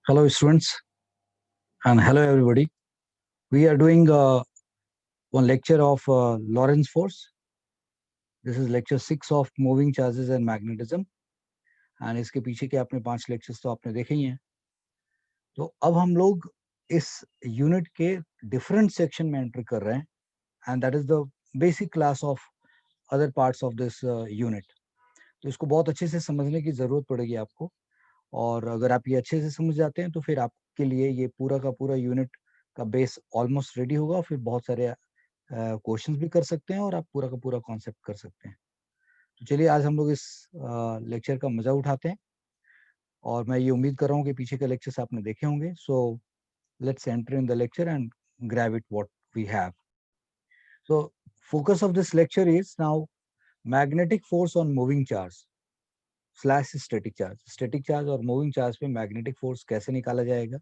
Hello, students, and hello, everybody. We are doing one lecture of Lorentz force. This is lecture 6 of moving charges and magnetism. And इसके पीछे के आपने 5 lectures तो आपने देखे ही हैं. तो अब हम लोग इस यूनिट के डिफरेंट सेक्शन में एंटर कर रहे हैं, and that is the basic class of other parts of this unit. तो इसको बहुत अच्छे से समझने की जरूरत पड़ेगी आपको. और अगर आप ये अच्छे से समझ जाते हैं तो फिर आपके लिए ये पूरा का पूरा यूनिट का बेस ऑलमोस्ट रेडी होगा. फिर बहुत सारे क्वेश्चंस भी कर सकते हैं और आप पूरा का पूरा कॉन्सेप्ट कर सकते हैं. तो चलिए आज हम लोग इस लेक्चर का मजा उठाते हैं, और मैं ये उम्मीद कर रहा हूँ कि पीछे के लेक्चर्स आपने देखे होंगे. So let's enter in the lecture and grab it what we have. So focus of this lecture is now magnetic force on moving charge slash static charge. Static charge और moving charge पे magnetic force कैसे निकाला जाएगा.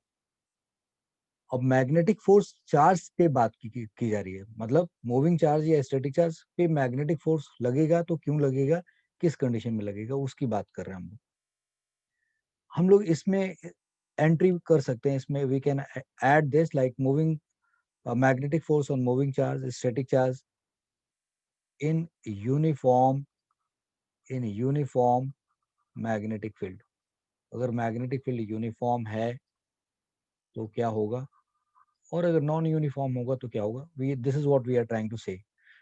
अब magnetic force charge पे बात की जा रही है, मतलब मूविंग चार्ज या स्टैटिक चार्ज पे मैग्नेटिक फोर्स लगेगा तो क्यों लगेगा, किस कंडीशन में लगेगा, उसकी बात कर रहे हैं हम लोग इसमें एंट्री कर सकते हैं. इसमें we can add this like moving magnetic force on moving charge static charge in uniform magnetic field. अगर मैग्नेटिक फील्ड यूनिफॉर्म है तो क्या होगा, और अगर नॉन यूनिफॉर्म होगा तो क्या होगा. This is what we are trying to say.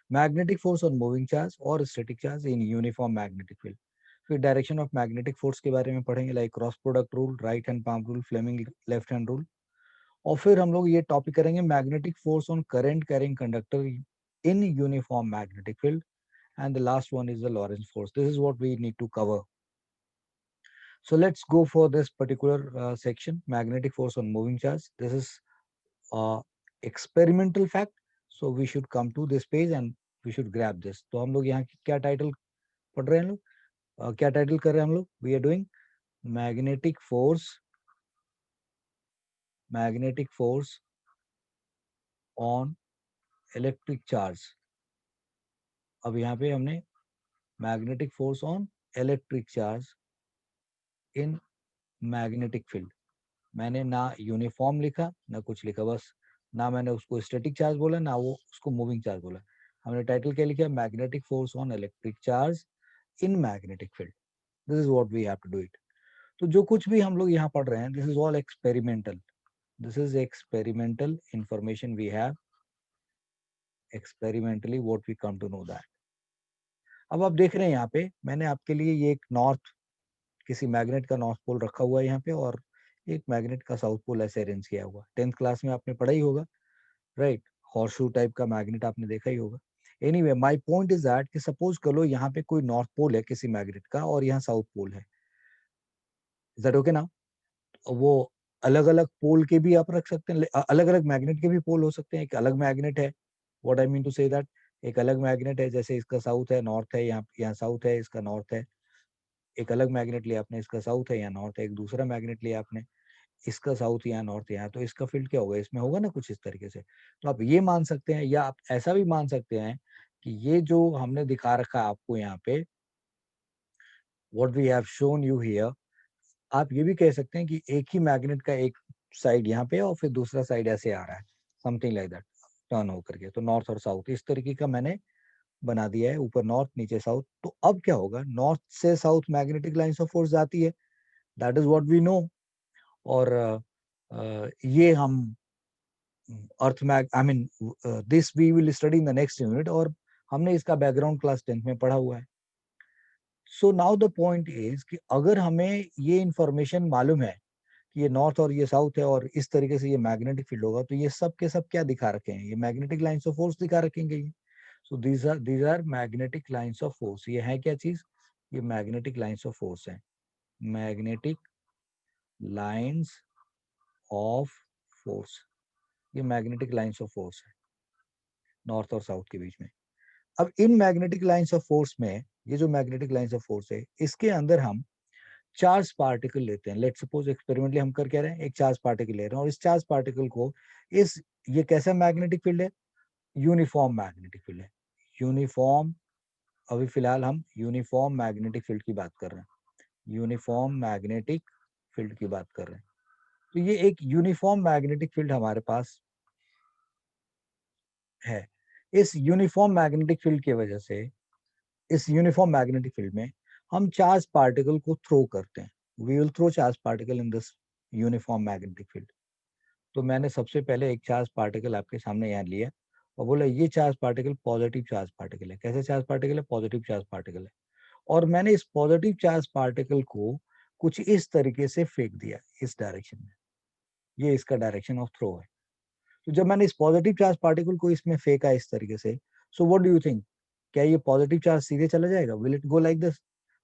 Magnetic force on moving charge और static charge in uniform magnetic field. फिर डायरेक्शन ऑफ मैग्नेटिक फोर्स के बारे में पढ़ेंगे, like cross product rule, right hand palm rule, Fleming left hand rule. और फिर हम लोग ये टॉपिक करेंगे magnetic force on current carrying conductor in uniform magnetic field. And the last one is the Lorentz force. This is what we need to cover. So let's go for this particular section, magnetic force on moving charge. This is experimental fact, so we should come to this page and we should grab this. तो हम लोग यहाँ क्या title पढ़ रहे हैं, हम लोग क्या टाइटल कर रहे हैं हम लोग. We are doing magnetic force on electric charge. अब यहाँ पे हमने magnetic force on electric charge in magnetic field. मैंने ना यूनिफॉर्म लिखा ना कुछ लिखा, बस ना मैंने उसको स्टैटिक चार्ज बोला ना वो उसको मूविंग चार्ज बोला. हमने टाइटल क्या लिखा, magnetic force on electric charge in magnetic field. This is what we have to do it. तो जो कुछ भी हम लोग यहाँ पढ़ रहे हैं, this is all experimental. This is experimental information we have. Experimentally what we come to know that. अब आप देख रहे हैं यहाँ पे मैंने आपके लिए ये एक नॉर्थ, किसी मैग्नेट का नॉर्थ पोल रखा हुआ है यहाँ पे, और एक मैग्नेट का साउथ पोल ऐसे अरेंज किया हुआ. 10th क्लास में आपने पढ़ा ही होगा, राइट. हॉर्सशू टाइप का मैग्नेट आपने देखा ही होगा. Anyway my point is that कि सपोज कर लो यहाँ पे कोई नॉर्थ पोल है किसी मैग्नेट का और यहाँ साउथ पोल है. इज दैट ओके ना. वो अलग अलग पोल के भी आप रख सकते हैं, अलग अलग मैग्नेट के भी पोल हो सकते हैं. एक अलग मैग्नेट है, what I mean to say that, एक अलग मैग्नेट है, जैसे इसका साउथ है नॉर्थ है, यहाँ यहाँ साउथ है इसका नॉर्थ है. एक अलग मैग्नेट लिया आपने, इसका साउथ है यहाँ नॉर्थ है. एक दूसरा मैग्नेट लिया आपने, इसका साउथ यहाँ नॉर्थ यहाँ, तो इसका फील्ड क्या होगा, इसमें होगा ना कुछ इस तरीके से. तो आप ये मान सकते हैं, या आप ऐसा भी मान सकते हैं कि ये जो हमने दिखा रखा है आपको यहाँ पे, what we have shown you here, आप ये भी कह सकते हैं कि एक ही मैग्नेट का एक साइड यहाँ पे और फिर दूसरा साइड ऐसे आ रहा है, समथिंग लाइक दैट, टर्न होकर के. तो नॉर्थ और साउथ इस तरीके का मैंने बना दिया है, ऊपर नॉर्थ नीचे साउथ. तो अब क्या होगा, नॉर्थ से south magnetic lines of force जाती है, that is what we know. और ये हम earth mag I mean this we will study in the next unit, और हमने इसका बैकग्राउंड क्लास 10th में पढ़ा हुआ है. So now the point is कि अगर हमें ये इंफॉर्मेशन मालूम है कि ये नॉर्थ और ये साउथ है और इस तरीके से ये मैग्नेटिक फील्ड होगा, तो ये सब के सब क्या दिखा रखे हैं, ये मैग्नेटिक लाइंस ऑफ फोर्स दिखा रखेंगे ये. So these are magnetic lines of force. ये है क्या चीज, ये मैग्नेटिक लाइंस ऑफ फोर्स है. मैग्नेटिक लाइंस ऑफ फोर्स, ये मैग्नेटिक लाइंस ऑफ फोर्स है नॉर्थ और साउथ के बीच में. अब इन मैग्नेटिक लाइंस ऑफ फोर्स में, ये जो मैग्नेटिक लाइंस ऑफ फोर्स है, इसके अंदर हम चार्ज पार्टिकल लेते हैं. लेट सपोज एक्सपेरिमेंटली हम कर क्या रहे हैं, एक चार्ज पार्टिकल ले रहे हैं, और इस चार्ज पार्टिकल को इस, ये कैसा मैग्नेटिक फील्ड है, यूनिफॉर्म मैग्नेटिक फील्ड है. यूनिफॉर्म, अभी फिलहाल हम यूनिफॉर्म मैग्नेटिक फील्ड की बात कर रहे हैं, यूनिफॉर्म मैग्नेटिक फील्ड की बात कर रहे हैं. तो ये एक यूनिफॉर्म मैग्नेटिक फील्ड हमारे पास है। इस यूनिफॉर्म मैग्नेटिक फील्ड की वजह से, इस यूनिफॉर्म मैग्नेटिक फील्ड में हम चार्ज पार्टिकल को थ्रो करते हैं। We will throw charge particle in this uniform magnetic field. तो मैंने सबसे पहले एक चार्ज पार्टिकल आपके सामने यहाँ लिया और बोला ये charge particle positive charge particle है। कैसे चार्ज पार्टिकल है? पॉजिटिव चार्ज पार्टिकल है। और मैंने इस पॉजिटिव चार्ज पार्टिकल को कुछ इस तरीके से फेंक दिया, इस डायरेक्शन में। ये इसका डायरेक्शन ऑफ थ्रो है। तो जब मैंने इस पॉजिटिव चार्ज पार्टिकल को इसमें फेंका इस तरीके से, so what do you think, क्या ये पॉजिटिव चार्ज सीधे चला जाएगा? Will it go like this?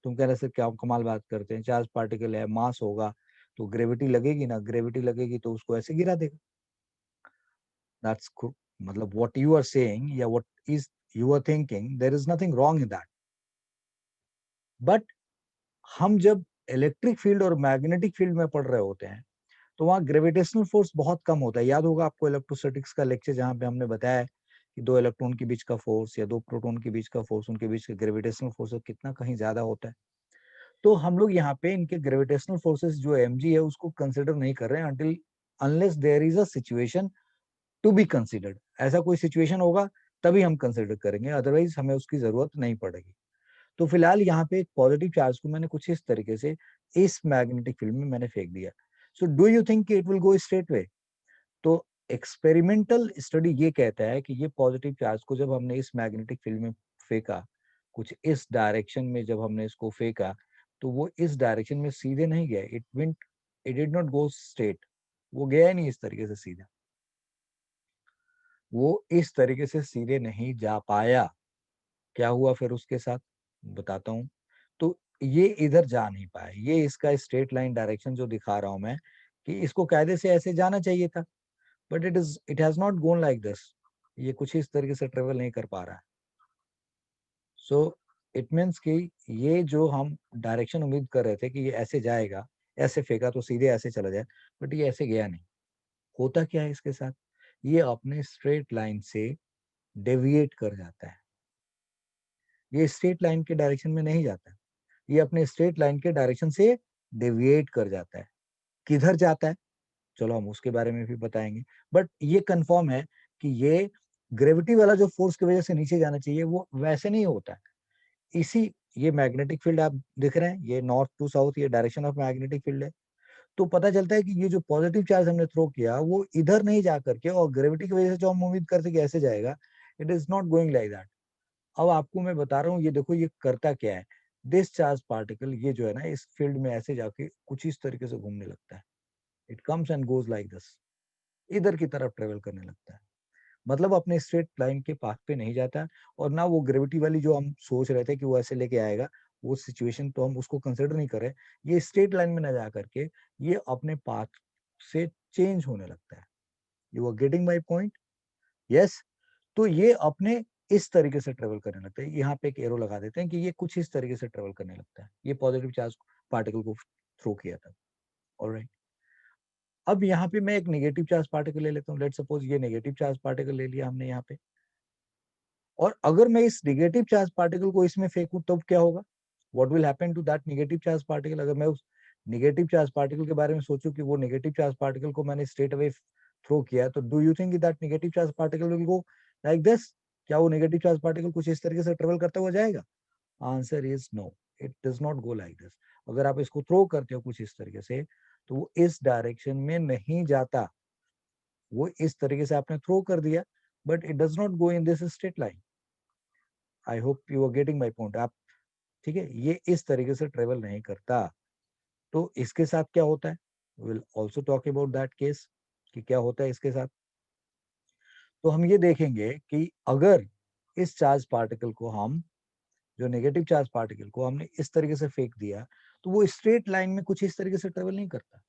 तुम कह रहे सर क्या कमाल बात करते हैं, चार्ज पार्टिकल है, मास होगा तो ग्रेविटी लगेगी ना, ग्रेविटी लगेगी तो उसको ऐसे गिरा देगा। दैट्स मतलब व्हाट यू आर सेइंग या what is you are thinking, there is nothing wrong in that. But हम जब इलेक्ट्रिक फील्ड और मैग्नेटिक फील्ड में पढ़ रहे होते हैं तो वहाँ ग्रेविटेशनल फोर्स बहुत कम होता है। याद होगा आपको इलेक्ट्रोस्टैटिक्स का लेक्चर जहाँ पे हमने बताया है कि दो इलेक्ट्रॉन के बीच का फोर्स या दो प्रोटॉन के बीच का फोर्स, उनके बीच का ग्रेविटेशनल फोर्स कितना कहीं ज्यादा होता है। तो हम लोग यहाँ पे इनके ग्रेविटेशनल फोर्सेस जो mg है उसको कंसिडर नहीं कर रहे हैं until unless there is a situation to be considered. ऐसा कोई सिचुएशन होगा तभी हम कंसिडर करेंगे, अदरवाइज हमें उसकी जरूरत नहीं पड़ेगी। तो फिलहाल यहाँ पे एक पॉजिटिव चार्ज को मैंने कुछ इस तरीके से इस मैग्नेटिक फील्ड में मैंने फेंक दिया। So do you think it will go straight way? तो एक्सपेरिमेंटल स्टडी ये कहता है कि ये पॉजिटिव चार्ज को जब हमने इस मैग्नेटिक फील्ड में फेंका, कुछ इस डायरेक्शन में जब हमने इसको फेंका, तो वो इस डायरेक्शन में सीधे नहीं गया। It did not go straight. वो गया ही नहीं इस तरीके से सीधा, वो इस तरीके से सीधे नहीं जा पाया। क्या हुआ फिर उसके साथ, बताता हूँ। तो ये इधर जा नहीं पाया, ये इसका स्ट्रेट लाइन डायरेक्शन जो दिखा रहा हूं मैं कि इसको कायदे से ऐसे जाना चाहिए था, but it has not gone like this. ये कुछ इस तरीके से ट्रेवल नहीं कर पा रहा है। सो इट मीन्स कि ये जो हम डायरेक्शन उम्मीद कर रहे थे कि ये ऐसे जाएगा, ऐसे फेंका तो सीधे ऐसे चला जाए, बट ये ऐसे गया नहीं। होता क्या है इसके साथ, ये अपने स्ट्रेट लाइन से डेविएट कर जाता है। ये स्ट्रेट लाइन के डायरेक्शन में नहीं जाता, ये अपने स्ट्रेट लाइन के डायरेक्शन से डेविएट कर जाता है। किधर जाता है, चलो हम उसके बारे में भी बताएंगे। बट ये कंफर्म है कि ये ग्रेविटी वाला जो फोर्स की वजह से नीचे जाना चाहिए वो वैसे नहीं होता है। इसी ये मैग्नेटिक फील्ड आप दिख रहे हैं, ये नॉर्थ टू साउथ, ये डायरेक्शन ऑफ मैग्नेटिक फील्ड है। तो पता चलता है कि ये जो पॉजिटिव चार्ज हमने थ्रो किया वो इधर नहीं जा करके, और ग्रेविटी की वजह से जो हम उम्मीद करते कि ऐसे जाएगा, it is not going like that. अब आपको मैं बता रहा हूँ, ये देखो ये करता क्या है। दिस चार्ज पार्टिकल ये जो है ना इस फील्ड में ऐसे जाके कुछ इस तरीके से घूमने लगता है। It comes and goes like this, इधर की तरफ ट्रेवल करने लगता है। मतलब अपने स्ट्रेट लाइन के पाथ पे नहीं जाता, और ना वो ग्रेविटी वाली जो हम सोच रहे थे कि वो ऐसे लेके आएगा, वो सिचुएशन तो हम उसको कंसिडर नहीं कर रहे। ये स्ट्रेट लाइन में ना जा करके ये अपने पाथ से चेंज होने लगता है। You are getting my point? Yes. तो ये अपने इस तरीके से ट्रेवल करने लगता है। यहाँ पे एक एरो लगा देते हैं कि ये कुछ इस तरीके से ट्रेवल करने लगता है। ये पॉजिटिव चार्ज पार्टिकल को थ्रो किया था। ऑलराइट, अब यहाँ पे मैं एक नेगेटिव चार्ज पार्टिकल ले लेता हूँ। लेट सपोज ये नेगेटिव चार्ज पार्टिकल ले लिया हमने यहाँ पे, और अगर मैं इस नेगेटिव चार्ज पार्टिकल को इसमें फेंकूं तब क्या होगा? What will happen to that negative charge particle? अगर मैं उस नेगेटिव चार्ज पार्टिकल के बारे में सोचूं कि वो नेगेटिव चार्ज पार्टिकल को मैंने स्ट्रेट अवे थ्रो किया, तो do you think that negative charge particle will go like this? क्या वो नेगेटिव चार्ज पार्टिकल कुछ इस तरीके से ट्रेवल करता हुआ जाएगा? Answer is no, it does not go like this. अगर आप इसको थ्रो करते हो कुछ इस तरीके से, तो वो इस डायरेक्शन में नहीं जाता। वो इस तरीके से आपने थ्रो कर दिया, but it does not go in this straight line. I hope you are getting my point. आप ठीक है, ये इस तरीके से ट्रेवल नहीं करता। तो इसके साथ क्या होता है, will also talk about that case कि क्या होता है इसके साथ। तो हम ये देखेंगे कि अगर इस चार्ज पार्टिकल को हम, जो नेगेटिव चार्ज पार्टिकल को हमने इस तरीके से फेंक दिया, तो वो स्ट्रेट लाइन में कुछ इस तरीके से ट्रेवल नहीं करता।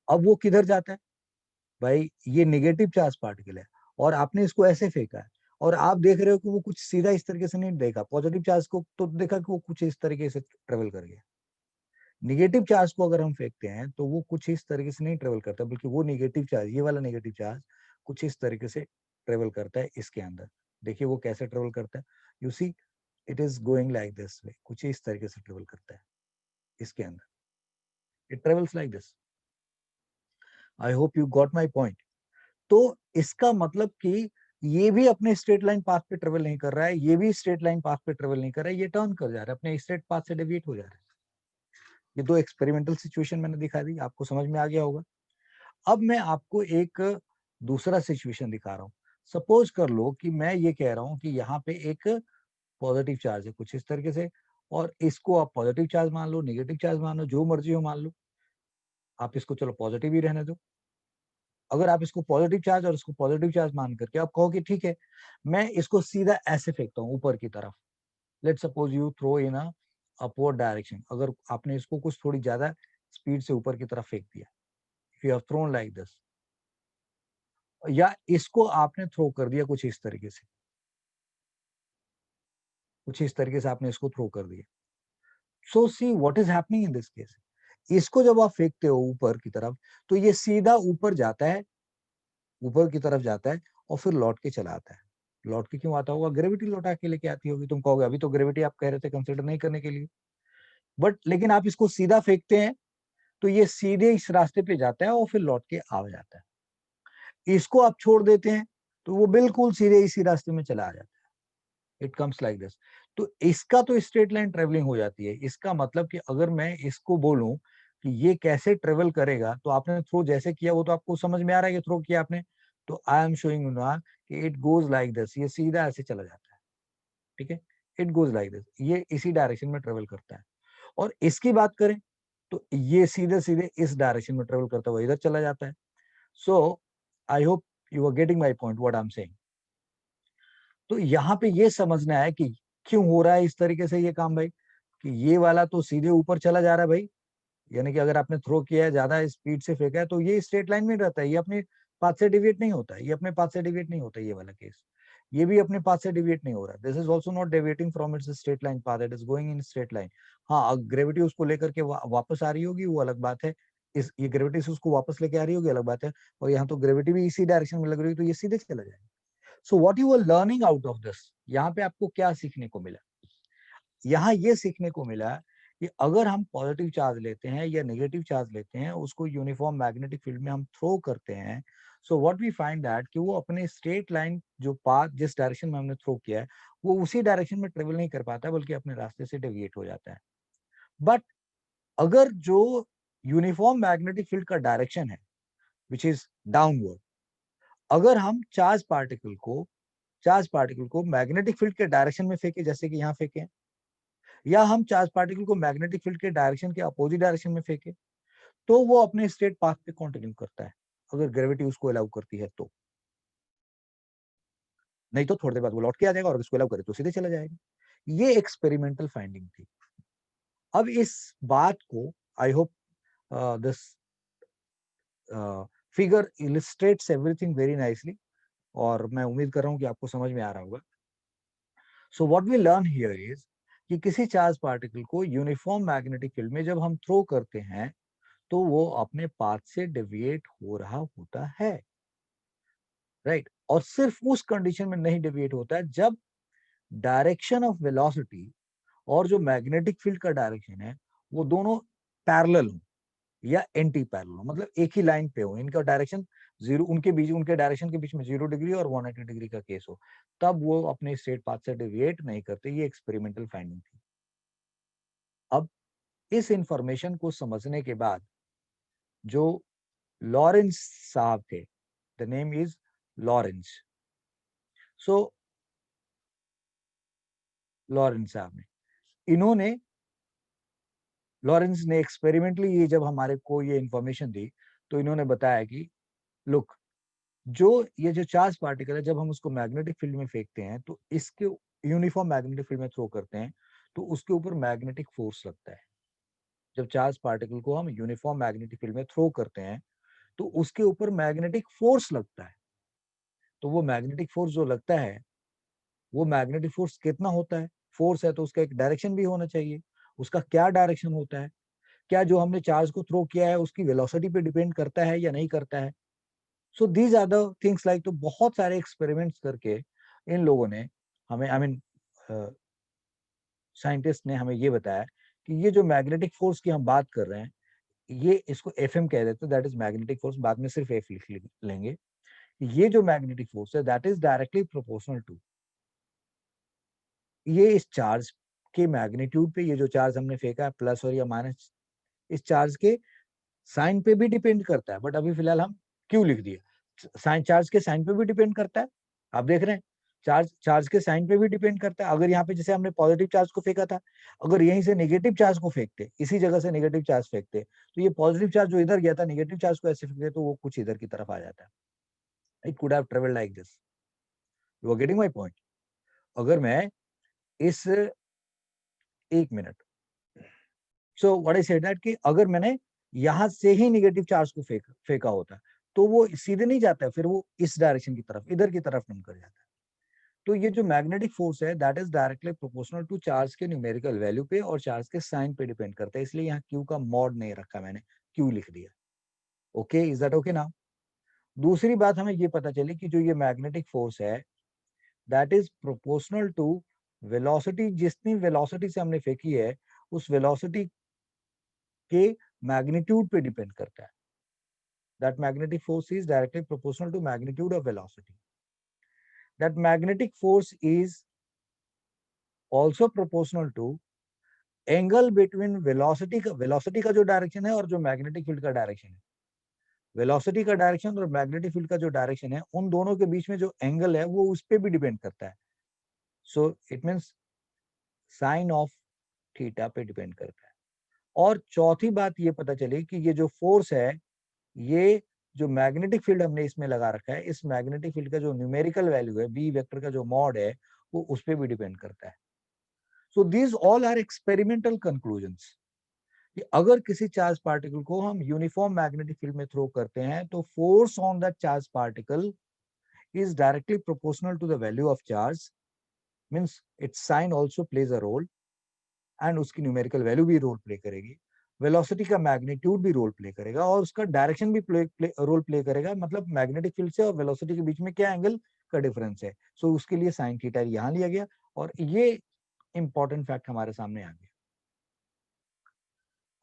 अब वो किधर जाता है? भाई ये नेगेटिव चार्ज पार्टिकल है और आपने इसको ऐसे फेंका है, और आप देख रहे हो कि वो कुछ सीधा इस तरीके से नहीं देखा। पॉजिटिव चार्ज को तो देखा कि वो कुछ इस तरीके से ट्रेवल कर गया। निगेटिव चार्ज को अगर हम फेंकते हैं तो वो कुछ इस तरीके से नहीं ट्रेवल करता, बल्कि वो निगेटिव चार्ज, ये वाला निगेटिव चार्ज कुछ इस तरीके से ट्रेवल करता है इसके अंदर। देखिए वो कैसे ट्रेवल करता है। You see, it is going like this way, कुछ इस तरीके से ट्रेवल करता है इसके अंदर। It travels like this. I hope you got my point. तो इसका मतलब कि ये भी अपने स्ट्रेट लाइन पाथ पे ट्रेवल नहीं कर रहा है, ये भी स्ट्रेट लाइन पाथ पे ट्रेवल नहीं कर रहा है, ये टर्न कर जा रहा है, अपने स्ट्रेट पाथ से डेविएट हो जा रहा है। ये दो एक्सपेरिमेंटल सिचुएशन मैंने दिखा दी, आपको समझ में आ गया होगा। अब मैं आपको एक दूसरा सिचुएशन दिखा रहा हूँ। सपोज कर लो कि मैं ये कह रहा हूँ कि यहाँ पे एक पॉजिटिव चार्ज है कुछ इस तरीके से, और इसको आप पॉजिटिव चार्ज मान लो, नेगेटिव चार्ज मान लो, जो मर्जी हो मान लो। आप इसको चलो पॉजिटिव ही रहने दो। अगर आप इसको पॉजिटिव चार्ज और इसको पॉजिटिव चार्ज मान करके आप कहो कि ठीक है, मैं इसको सीधा ऐसे फेंकता हूँ ऊपर की तरफ। Let suppose you throw in a upward direction. अगर आपने इसको कुछ थोड़ी ज्यादा स्पीड से ऊपर की तरफ फेंक दिया, if you have thrown like this, या इसको आपने थ्रो कर दिया कुछ इस तरीके से, कुछ इस तरीके से आपने इसको थ्रो कर दिया। So see what is happening in this case. इसको जब आप फेंकते हो ऊपर की तरफ, तो ये सीधा ऊपर जाता है, ऊपर की तरफ जाता है और फिर लौट के चला आता है। लौट के क्यों आता होगा? ग्रेविटी लौटा के लेके आती होगी। तुम कहोगे अभी तो ग्रेविटी आप कह रहे थे कंसिडर नहीं करने के लिए, बट लेकिन आप इसको सीधा फेंकते हैं तो ये सीधे इस रास्ते पे जाता है और फिर लौट के आ जाता है। इसको आप छोड़ देते हैं तो वो बिल्कुल सीधे इसी रास्ते में चला आ जाता है। It comes like this. तो इसका तो स्ट्रेट लाइन ट्रेवलिंग हो जाती है। इसका मतलब कि अगर मैं इसको बोलूं कि ये कैसे ट्रेवल करेगा, तो आपने थ्रो जैसे किया वो तो आपको समझ में आ रहा है कि थ्रो किया आपने। तो आई एम शोइंग यू ना कि इट गोज लाइक दिस, ये सीधा ऐसे चला जाता है। ठीक है, इट गोज लाइक दिस, ये इसी डायरेक्शन में ट्रेवल करता है। और इसकी बात करें तो ये सीधे सीधे इस डायरेक्शन में ट्रेवल करता हुआ इधर चला जाता है। So I hope you are getting my point what I am saying. तो यहाँ पे ये समझना है कि क्यों हो रहा है इस तरीके से ये काम भाई, कि ये वाला तो सीधे ऊपर चला जा रहा है भाई। यानी कि अगर आपने थ्रो किया है, ज्यादा स्पीड से फेंका है, तो ये स्ट्रेट लाइन में रहता है, ये अपने पाथ से डिविएट नहीं होता है, ये अपने पाथ से डिविएट नहीं होता है, ये वाला केस। ये भी अपने पाथ से डिविएट नहीं हो रहा है। This is also not deviating from its straight line path, it is going in straight line. हाँ, ग्रेविटी उसको लेकर के वापस आ रही होगी, वो अलग बात है। इस ये ग्रेविटी से उसको वापस लेके आ रही होगी, अलग बात है। और यहाँ तो ग्रेविटी भी इसी डायरेक्शन में लग रही है, तो ये सीधे चला जाएगा। So what you are learning out of this, यहाँ पे आपको क्या सीखने को मिला? यहाँ ये सीखने को मिला कि अगर हम पॉजिटिव चार्ज लेते हैं या नेगेटिव चार्ज लेते हैं, उसको यूनिफॉर्म मैग्नेटिक फील्ड में हम थ्रो करते हैं, so what we find that कि वो अपने स्ट्रेट लाइन जो पाथ जिस डायरेक्शन में हमने थ्रो किया है, वो उसी डायरेक्शन में ट्रेवल नहीं कर पाता, बल्कि अपने रास्ते से डेविएट हो जाता है। बट अगर जो यूनिफॉर्म मैग्नेटिक फील्ड का डायरेक्शन है विच इज डाउनवर्ड, अगर हम चार्ज पार्टिकल को मैग्नेटिक फील्ड के डायरेक्शन में फेंके, जैसे कि यहाँ फेंके, या हम चार्ज पार्टिकल को मैग्नेटिक फील्ड के डायरेक्शन के अपोजिट डायरेक्शन में फेंके, तो वो अपने स्ट्रेट पाथ पे कंटिन्यू करता है, अगर ग्रेविटी उसको अलाउ करती है तो। नहीं तो थोड़ी देर बाद वो लौट के आ जाएगा, और उसको अलाउ करे तो सीधे चला जाएगा। ये एक्सपेरिमेंटल फाइंडिंग थी। अब इस बात को I hope this figure illustrates everything very nicely, और मैं उम्मीद कर रहा हूँ कि आपको समझ में आ रहा होगा। So what we learn here is कि किसी चार्ज पार्टिकल को यूनिफॉर्म मैग्नेटिक फील्ड में जब हम थ्रो करते हैं, तो वो अपने पाथ से डेविएट हो रहा होता है, राइट। और सिर्फ उस कंडीशन में नहीं डेविएट होता है जब डायरेक्शन ऑफ वेलोसिटी और जो मैग्नेटिक फील्ड का डायरेक्शन है, वो दोनों पैरेलल हो या एंटी पैरेलल हो, मतलब एक ही लाइन पे हो, इनका डायरेक्शन जीरो, उनके डायरेक्शन के बीच में 0 डिग्री और 180 डिग्री का केस हो, तब वो अपने स्ट्रेट पाथ से डेविएट नहीं करते। ये एक्सपेरिमेंटल फाइंडिंग थी। अब इस इंफॉर्मेशन को समझने के बाद जो लॉरेंस साहब थे, the name is Lawrence. So Lawrence साहब ने इन्होंने लॉरेंस ने एक्सपेरिमेंटली ये जब हमारे को ये इंफॉर्मेशन दी, तो इन्होंने बताया कि लुक, जो ये जो चार्ज पार्टिकल है, जब हम उसको मैग्नेटिक फील्ड में फेंकते हैं, तो इसके यूनिफॉर्म मैग्नेटिक फील्ड में थ्रो करते हैं, तो उसके ऊपर मैग्नेटिक फोर्स लगता है। जब चार्ज पार्टिकल को हम यूनिफॉर्म मैग्नेटिक फील्ड में थ्रो करते हैं, तो उसके ऊपर मैग्नेटिक फोर्स लगता है। तो वो मैग्नेटिक फोर्स जो लगता है, वो मैग्नेटिक फोर्स कितना होता है? फोर्स है तो उसका एक डायरेक्शन भी होना चाहिए। उसका क्या डायरेक्शन होता है? क्या जो हमने चार्ज को थ्रो किया है उसकी वेलोसिटी पे डिपेंड करता है या नहीं करता है? So these are the things like, तो बहुत सारे एक्सपेरिमेंट्स करके इन लोगों ने हमें, आई मीन साइंटिस्ट ने हमें ये बताया कि ये जो मैग्नेटिक फोर्स की हम बात कर रहे हैं, ये इसको FM कह देते हैं, दैट इज मैग्नेटिक फोर्स, बाद में सिर्फ F लिख लेंगे। ये जो मैग्नेटिक फोर्स है that is directly proportional to, ये इस चार्ज के मैग्नीट्यूड पे, ये जो चार्ज हमने फेंका है प्लस और या माइनस, इस चार्ज के साइन पे भी डिपेंड करता है, बट अभी फिलहाल हम क्यों लिख दिया, साइन चार्ज के साइन पे भी डिपेंड करता है। आप देख रहे हैं चार्ज चार्ज के साइन पे भी डिपेंड करता है। अगर यहाँ पे जैसे हमने पॉजिटिव चार्ज को फेंका था, अगर यहीं से नेगेटिव चार्ज को फेंकते, इसी जगह से नेगेटिव चार्ज फेंकते, तो ये पॉजिटिव चार्ज जो इधर गया था, नेगेटिव चार्ज को ऐसे फेंकते तो वो कुछ इधर की तरफ आ जाता है। It could have travelled like this. You are getting my point. अगर मैं इस, एक minute, so what I said that कि अगर मैंने यहां से ही नेगेटिव चार्ज को फेंका होता तो वो सीधे नहीं जाता है, फिर वो इस डायरेक्शन की तरफ, इधर की तरफ निकल जाता है। तो ये जो मैग्नेटिक फोर्स है that is directly proportional to charge के न्यूमेरिकल वैल्यू पे और चार्ज के साइन पे डिपेंड करता है, इसलिए यहाँ क्यू का मॉड नहीं रखा मैंने, क्यू लिख दिया। Okay, is that okay now? दूसरी बात हमें ये पता चली कि जो ये मैग्नेटिक फोर्स है that is proportional to velocity, जितनी वेलोसिटी से हमने फेंकी है उस वेलोसिटी के मैग्नीट्यूड पे डिपेंड करता है। That magnetic force is directly proportional to magnitude of velocity. That magnetic force is also proportional to angle between velocity का जो डायरेक्शन है और जो मैग्नेटिक फील्ड का डायरेक्शन है, वेलोसिटी का डायरेक्शन और मैग्नेटिक फील्ड का जो डायरेक्शन है, उन दोनों के बीच में जो एंगल है वो उस पर भी डिपेंड करता है। So it means sign of theta पे डिपेंड करता है। और चौथी बात ये पता चली कि ये जो फोर्स है, ये जो मैग्नेटिक फील्ड हमने इसमें लगा रखा है, इस मैग्नेटिक फील्ड का जो न्यूमेरिकल वैल्यू है, बी वेक्टर का जो मॉड है, वो उस पर भी डिपेंड करता है। So these all are experimental conclusions. अगर किसी चार्ज पार्टिकल को हम यूनिफॉर्म मैग्नेटिक फील्ड में थ्रो करते हैं तो force on that charge particle is directly proportional to the value of charge, means its sign also plays a role, and उसकी numerical value भी रोल प्ले करेगी, velocity का मैग्नीट्यूड भी role play करेगा और उसका डायरेक्शन भी रोल प्ले करेगा, मतलब मैग्नेटिक फील्ड से और वेलोसिटी के बीच में क्या एंगल का डिफरेंस है। सो उसके लिए साइन थीटा यहाँ लिया गया और ये इंपॉर्टेंट फैक्ट हमारे सामने आ गया।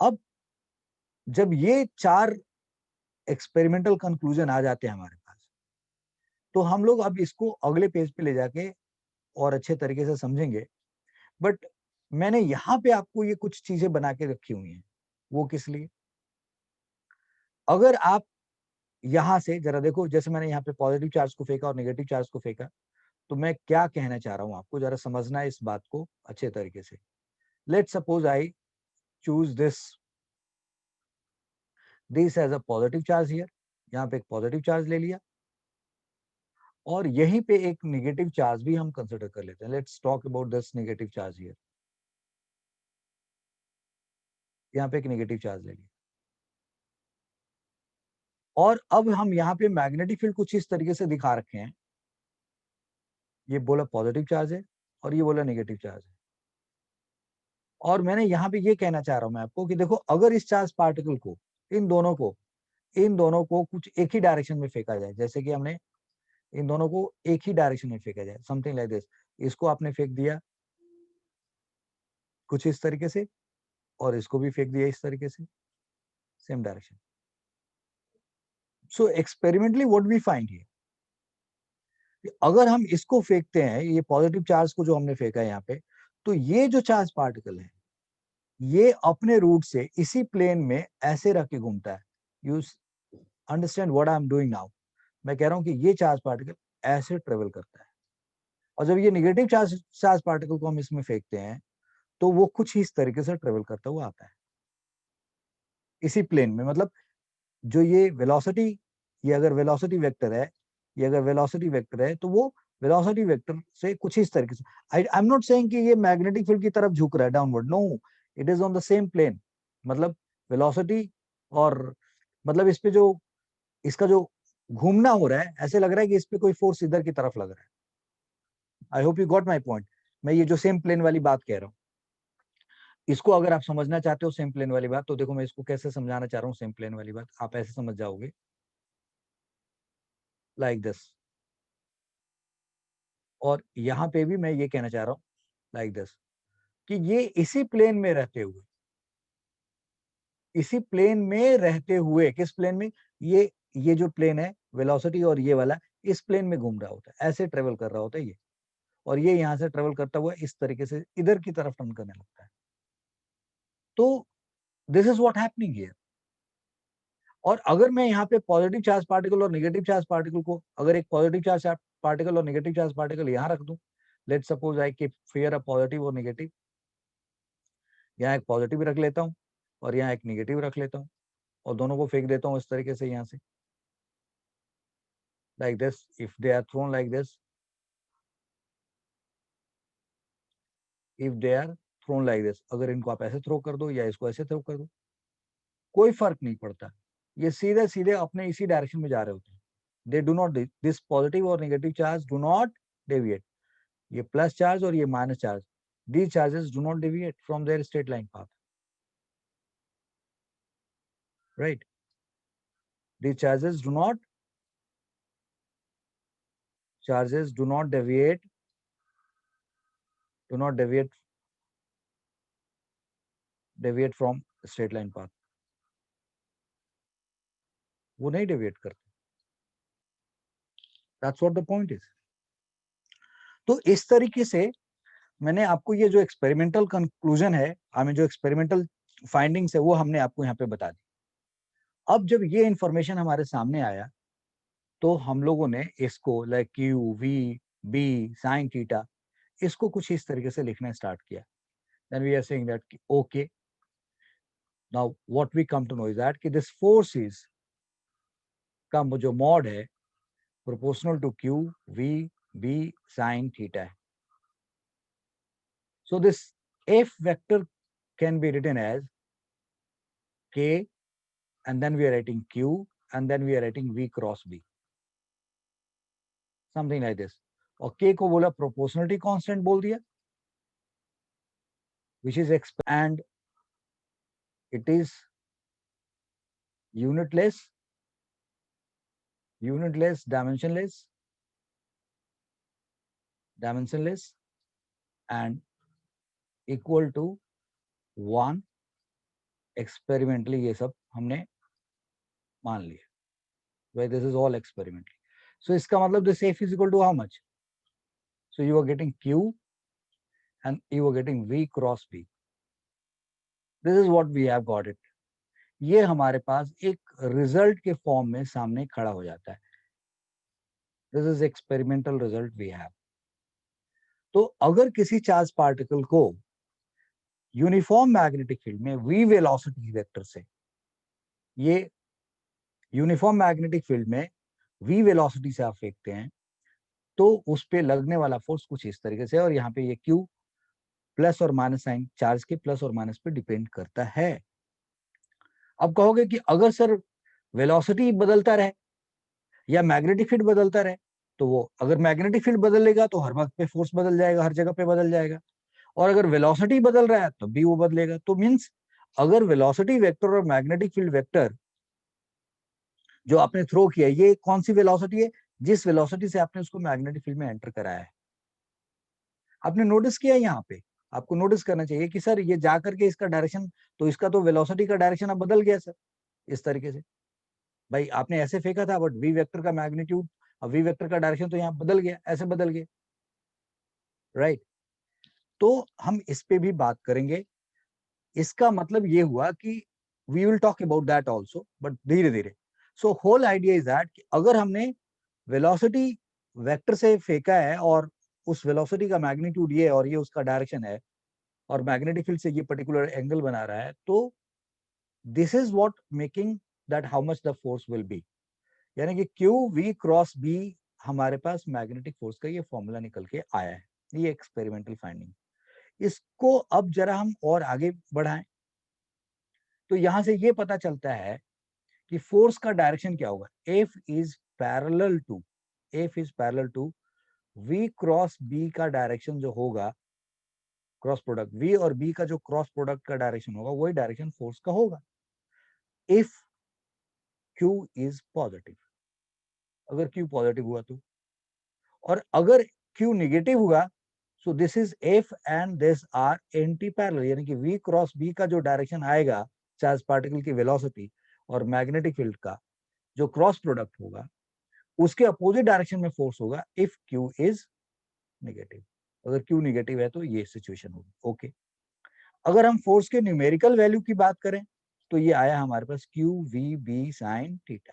अब जब ये चार एक्सपेरिमेंटल कंक्लूजन आ जाते हैं हमारे पास, तो हम लोग अब इसको अगले पेज पे ले जाके और अच्छे तरीके से समझेंगे। बट मैंने यहाँ पे आपको ये कुछ चीजें बना के रखी हुई हैं, वो किस लिए? अगर आप यहां से जरा देखो, जैसे मैंने यहाँ पे पॉजिटिव चार्ज को फेंका और नेगेटिव चार्ज को फेंका, तो मैं क्या कहना चाह रहा हूं आपको जरा समझना है इस बात को अच्छे तरीके से। Let suppose I choose this as a positive charge here, यहाँ पे एक पॉजिटिव चार्ज ले लिया और यहीं पे एक नेगेटिव चार्ज भी हम कंसिडर कर लेते हैं। Let's talk about this negative charge here, यहाँ पे एक नेगेटिव चार्ज ले लिया और अब हम यहाँ पे मैग्नेटिक फील्ड कुछ इस तरीके से दिखा रखे हैं, ये बोला पॉजिटिव चार्ज है और ये बोला नेगेटिव चार्ज है। और मैंने यहाँ पे ये कहना चाह रहा हूं मैं आपको कि देखो, अगर इस चार्ज पार्टिकल को, इन दोनों को कुछ एक ही डायरेक्शन में फेंका जाए, जैसे कि हमने इन दोनों को एक ही डायरेक्शन में फेंका जाए, समथिंग लाइक दिस, इसको आपने फेंक दिया कुछ इस तरीके से और इसको भी फेंक दिया इस तरीके से, same direction. So experimentally what we find here, अगर हम इसको फेंकते हैं, ये पॉजिटिव चार्ज को जो हमने फेंका है यहाँ पे, तो ये जो चार्ज पार्टिकल है ये अपने रूट से इसी प्लेन में ऐसे रख के घूमता है। You understand what I am doing now? मैं कह रहा हूं कि ये चार्ज पार्टिकल ऐसे ट्रेवल करता है और जब ये नेगेटिव चार्ज पार्टिकल को हम इसमें फेंकते हैं तो वो कुछ ही इस तरीके से ट्रेवल करता हुआ आता है इसी प्लेन में। मतलब जो ये वेलोसिटी, ये अगर वेलोसिटी वेक्टर है, ये अगर वेलोसिटी वेक्टर है तो वो वेलोसिटी वेक्टर से कुछ इस तरीके से, आई एम नॉट सेइंग कि ये मैग्नेटिक फील्ड की तरफ झुक रहा है downward, no, it is on the same plane. मतलब वेलोसिटी और मतलब इस पे जो इसका जो घूमना हो रहा है, ऐसे लग रहा है कि इस पे कोई फोर्स इधर की तरफ लग रहा है। आई hope you got my point. मैं ये जो सेम प्लेन वाली बात कह रहा हूँ, इसको अगर आप समझना चाहते हो सेम प्लेन वाली बात, तो देखो मैं इसको कैसे समझाना चाह रहा हूँ सेम प्लेन वाली बात, आप ऐसे समझ जाओगे लाइक दिस। और यहाँ पे भी मैं ये कहना चाह रहा हूँ लाइक दिस कि ये इसी प्लेन में रहते हुए इसी प्लेन में रहते हुए, किस प्लेन में, ये जो प्लेन है वेलोसिटी और ये वाला, इस प्लेन में घूम रहा होता है, ऐसे ट्रेवल कर रहा होता है ये, और ये यहाँ से ट्रेवल करता हुआ इस तरीके से इधर की तरफ टर्न करने लगता है। तो this is what happening here. और अगर मैं यहाँ पे पॉजिटिव चार्ज पार्टिकल और नेगेटिव चार्ज पार्टिकल को, अगर एक पॉजिटिव चार्ज पार्टिकल और नेगेटिव चार्ज पार्टिकल यहाँ रख दूं, late suppose I keep here a positive और नेगेटिव, यहाँ एक पॉजिटिव रख लेता हूँ और यहाँ एक नेगेटिव रख लेता हूँ, और दोनों को फेंक देता हूँ इस तरीके से यहाँ से, like this. If they are thrown like this, if they are thrown like this, अगर इनको आप ऐसे थ्रो कर दो या इसको ऐसे थ्रो कर दो, कोई फर्क नहीं पड़ता, ये सीधे सीधे अपने इसी डायरेक्शन में जा रहे होते हैं। They do not, this positive और negative charge do not deviate, ये प्लस चार्ज और ये minus charge, these charges do not deviate from their straight line path, right? These charges do not deviate, deviate from straight line path, वो नहीं deviate करते। That's what the point is. तो इस तरीके से मैंने आपको ये जो एक्सपेरिमेंटल कंक्लूजन है, हमें जो एक्सपेरिमेंटल फाइंडिंग्स है, वो हमने आपको यहाँ पे बता दी। अब जब ये इंफॉर्मेशन हमारे सामने आया, तो हम लोगों ने इसको like Q V B sine theta, इसको कुछ इस तरीके से लिखना स्टार्ट किया। Then we are saying that okay, now what we come to know is that कि this force is का जो मॉड है proportional to Q V B sine theta है। So this F vector can be written as K, and then we are writing Q, and then we are writing V cross B, something like this. और K को बोला proportionality constant बोल दिया, which is and it is unitless, dimensionless, and equal to 1। Experimentally ये सब हमने मान लिया, where this is all experimentally. So इसका मतलब this F is equal to how much? So you are getting Q and you are getting V cross B. This is what we have got it. ये हमारे पास एक result के form में सामने खड़ा हो जाता है। This is experimental result we have. तो अगर किसी चार्ज पार्टिकल को यूनिफॉर्म मैग्नेटिक फील्ड में v वेलोसिटी वेक्टर से, ये यूनिफॉर्म मैग्नेटिक फील्ड में v वेलोसिटी से आप फेंकते हैं, तो उस पे लगने वाला फोर्स कुछ इस तरीके से, और यहाँ पे ये Q प्लस और माइनस साइन चार्ज के प्लस और माइनस पे डिपेंड करता है। अब कहोगे कि अगर सर वेलोसिटी बदलता रहे या मैग्नेटिक फील्ड बदलता रहे, तो वो अगर मैग्नेटिक फील्ड बदलेगा तो हर वक्त पे फोर्स बदल जाएगा, हर जगह पे बदल जाएगा, और अगर वेलोसिटी बदल रहा है तो भी वो बदलेगा। तो मींस अगर वेलोसिटी वेक्टर और मैग्नेटिक फील्ड वेक्टर जो आपने थ्रो किया, ये कौन सी वेलोसिटी है, जिस वेलोसिटी से आपने उसको मैग्नेटिक फील्ड में एंटर कराया है। आपने नोटिस किया यहाँ पे, आपको नोटिस करना चाहिए कि सर ये जा करके इसका डायरेक्शन, तो इसका तो वेलोसिटी का डायरेक्शन अब बदल गया सर, इस तरीके से। भाई आपने ऐसे फेंका था, बट वी वेक्टर का मैग्नीट्यूड, वी वेक्टर का डायरेक्शन तो यहाँ बदल गया, ऐसे बदल गया, राइट। तो हम इस पे भी बात करेंगे। इसका मतलब ये हुआ कि we will talk about that also, but धीरे धीरे। So whole idea is that अगर हमने वेलोसिटी वेक्टर से फेंका है और उस वेलोसिटी का मैग्नीट्यूड ये और ये उसका डायरेक्शन है, और मैग्नेटिक फील्ड से ये पर्टिकुलर एंगल बना रहा है, तो this is what making that how much the force will be, यानी कि क्यू वी क्रॉस बी, हमारे पास मैग्नेटिक फोर्स का ये फॉर्मूला निकल के आया है। ये एक्सपेरिमेंटल फाइंडिंग। इसको अब जरा हम और आगे बढ़ाएं, तो यहां से ये पता चलता है कि फोर्स का डायरेक्शन क्या होगा। F is parallel to V cross B का डायरेक्शन जो होगा, क्रॉस प्रोडक्ट V और B का जो क्रॉस प्रोडक्ट का डायरेक्शन होगा, वही डायरेक्शन फोर्स का होगा इफ Q इज पॉजिटिव। अगर Q पॉजिटिव हुआ तो, और अगर Q नेगेटिव हुआ, so this is F and this are antiparallel, यानी कि V क्रॉस B का जो डायरेक्शन आएगा चार्ज पार्टिकल की वेलोसिटी और मैग्नेटिक फील्ड का जो क्रॉस प्रोडक्ट होगा उसके अपोजिट डायरेक्शन में फोर्स होगा इफ Q इज नेगेटिव। अगर Q नेगेटिव है तो ये सिचुएशन होगी। ओके, अगर हम फोर्स के न्यूमेरिकल वैल्यू की बात करें तो ये आया हमारे पास QVB sin थीटा।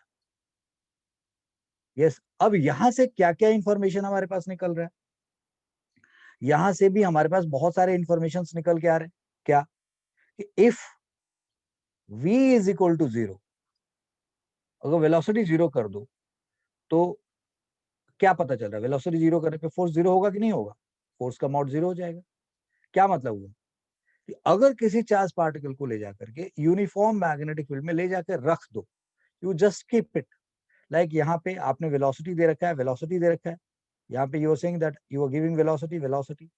यस, अब यहां से क्या क्या इंफॉर्मेशन हमारे पास निकल रहा है, यहां से भी हमारे पास बहुत सारे इंफॉर्मेशन निकल के आ रहे हैं। क्या कि if v is equal to 0, अगर वेलोसिटी 0 कर दो तो क्या पता चल रहा है, वेलोसिटी 0 करने पे फोर्स 0 होगा कि नहीं होगा, फोर्स का मॉड 0 हो जाएगा। क्या मतलब हुआ कि अगर किसी चार्ज पार्टिकल को ले जाकर के यूनिफॉर्म मैग्नेटिक फील्ड में ले जाकर रख दो, you just keep it, like यहाँ पे आपने वेलोसिटी दे रखा है, वेलोसिटी दे रखा है, यहाँ पे you are saying that you are giving velocity velocity,